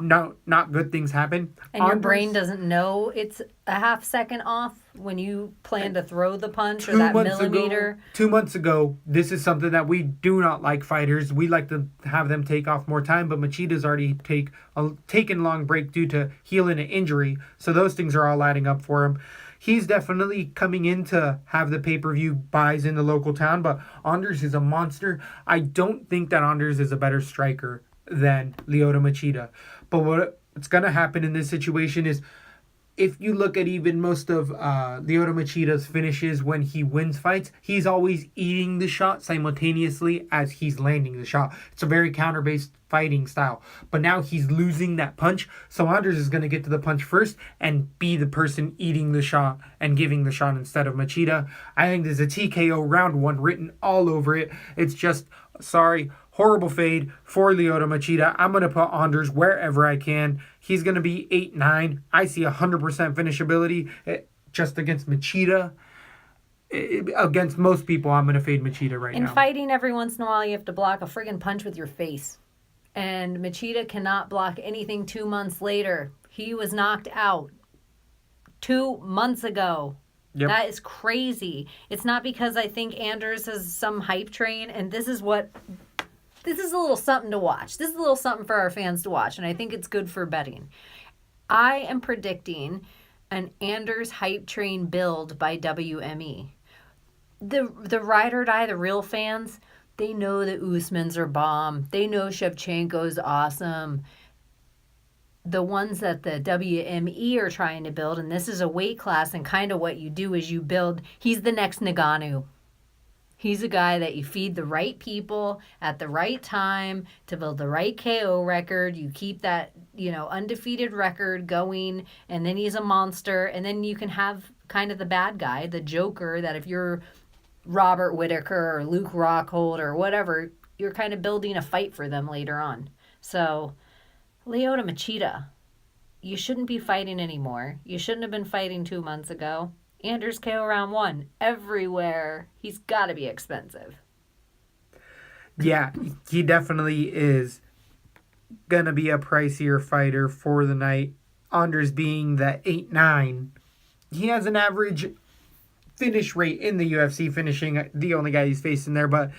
not good things happen. And your brain doesn't know it's a half second off when you plan to throw the punch or that millimeter. 2 months ago, this is something that we do not like fighters. We like to have them take off more time, but Machida's already taken long break due to healing an injury. So those things are all adding up for him. He's definitely coming in to have the pay-per-view buys in the local town, but Anders is a monster. I don't think that Anders is a better striker than Lyoto Machida. But what's going to happen in this situation is if you look at even most of Lyoto Machida's finishes when he wins fights, he's always eating the shot simultaneously as he's landing the shot. It's a very counter-based fighting style. But now he's losing that punch, so Anders is going to get to the punch first and be the person eating the shot and giving the shot instead of Machida. I think there's a TKO round 1 written all over it. It's just, horrible fade for Lyoto Machida. I'm going to put Anders wherever I can. He's going to be 8-9. I see 100% finishability just against Machida. Against most people, I'm going to fade Machida now. In fighting, every once in a while, you have to block a friggin' punch with your face. And Machida cannot block anything 2 months later. He was knocked out 2 months ago. Yep. That is crazy. It's not because I think Anders is some hype train, and this is a little something to watch. This is a little something for our fans to watch, and I think it's good for betting. I am predicting an Anders hype train build by WME. The ride or die, the real fans, they know that Usman's are bomb. They know Shevchenko's awesome. The ones that the WME are trying to build, and this is a weight class, and kind of what you do is you build, he's the next Ngannou. He's a guy that you feed the right people at the right time to build the right KO record. You keep that, undefeated record going, and then he's a monster. And then you can have kind of the bad guy, the Joker, that if you're Robert Whittaker or Luke Rockhold or whatever, you're kind of building a fight for them later on. So, Lyoto Machida, you shouldn't be fighting anymore. You shouldn't have been fighting 2 months ago. Anders KO round 1 everywhere. He's got to be expensive. Yeah, he definitely is going to be a pricier fighter for the night. Anders being the 8-9. He has an average finish rate in the UFC, finishing the only guy he's facing there, but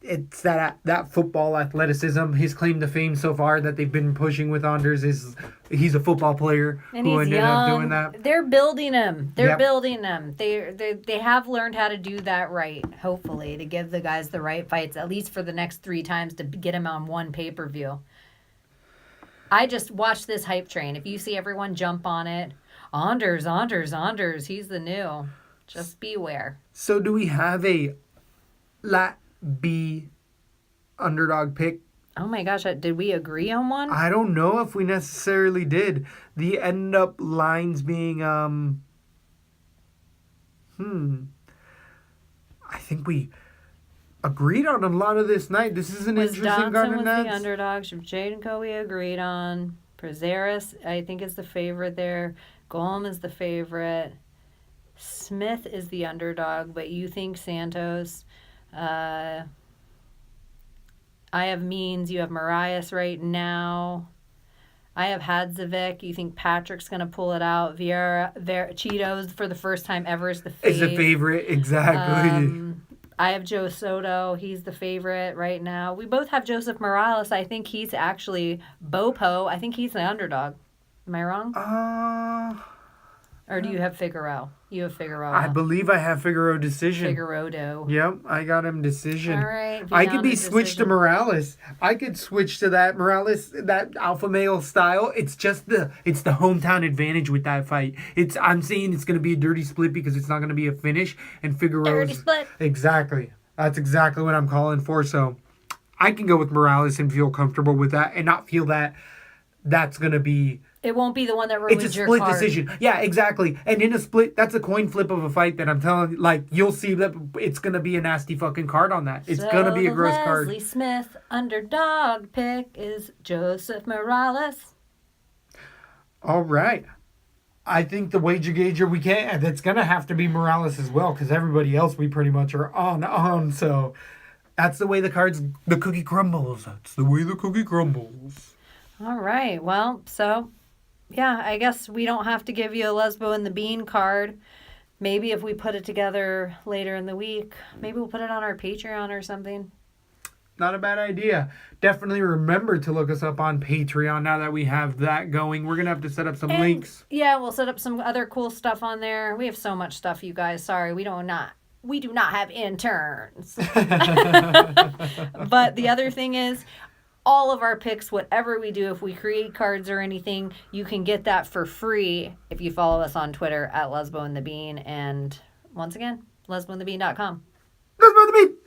it's that football athleticism. His claim to fame so far that they've been pushing with Anders is he's a football player and who he's ended young. up doing that. They're building him. Building him. They have learned how to do that right, hopefully, to give the guys the right fights, at least for the next 3 times to get him on one pay-per-view. I just watched this hype train. If you see everyone jump on it, Anders, he's the new. Just beware. So do we have a LATB underdog pick? Oh my gosh, did we agree on one? I don't know if we necessarily did. The end up lines being I think we agreed on a lot of this night. This is an interesting Gardner was Nets. The underdog. Shevchenko we agreed on. Prazeres, I think, is the favorite there. Golem is the favorite. Smith is the underdog, but you think Santos. I have Means. You have Marias right now. I have Hadzovic. You think Patrick's going to pull it out. Cheetos, for the first time ever, is the favorite. Is the favorite, exactly. I have Joe Soto. He's the favorite right now. We both have Joseph Morales. I think he's actually Bopo. I think he's the underdog. Am I wrong? Or do you have Figueroa? You have Figueroa. I believe I have Figueroa decision. Figueroa. Yep, I got him decision. All right. I could be switched to Morales. I could switch to that Morales, that alpha male style. It's just the hometown advantage with that fight. I'm saying it's going to be a dirty split because it's not going to be a finish. And Figueroa's dirty split. Exactly. That's exactly what I'm calling for. So I can go with Morales and feel comfortable with that and not feel that that's going to be... It won't be the one that ruins your card. It's a split decision. Yeah, exactly. And in a split, that's a coin flip of a fight that I'm telling you, you'll see that it's going to be a nasty fucking card on that. It's going to be a gross card. Leslie Smith underdog pick is Joseph Morales. All right. I think the wager gager we can't, that's going to have to be Morales as well, because everybody else we pretty much are on. So that's the way the cookie crumbles. That's the way the cookie crumbles. All right. Well, so... yeah, I guess we don't have to give you a Lesbo and the Bean card. Maybe if we put it together later in the week, maybe we'll put it on our Patreon or something. Not a bad idea. Definitely remember to look us up on Patreon now that we have that going. We're going to have to set up some links. Yeah, we'll set up some other cool stuff on there. We have so much stuff, you guys. Sorry, we do not have interns. But the other thing is, all of our picks, whatever we do, if we create cards or anything, you can get that for free if you follow us on Twitter at Lesbo and the Bean. And once again, lesboandthebean.com. Lesbo and the Bean.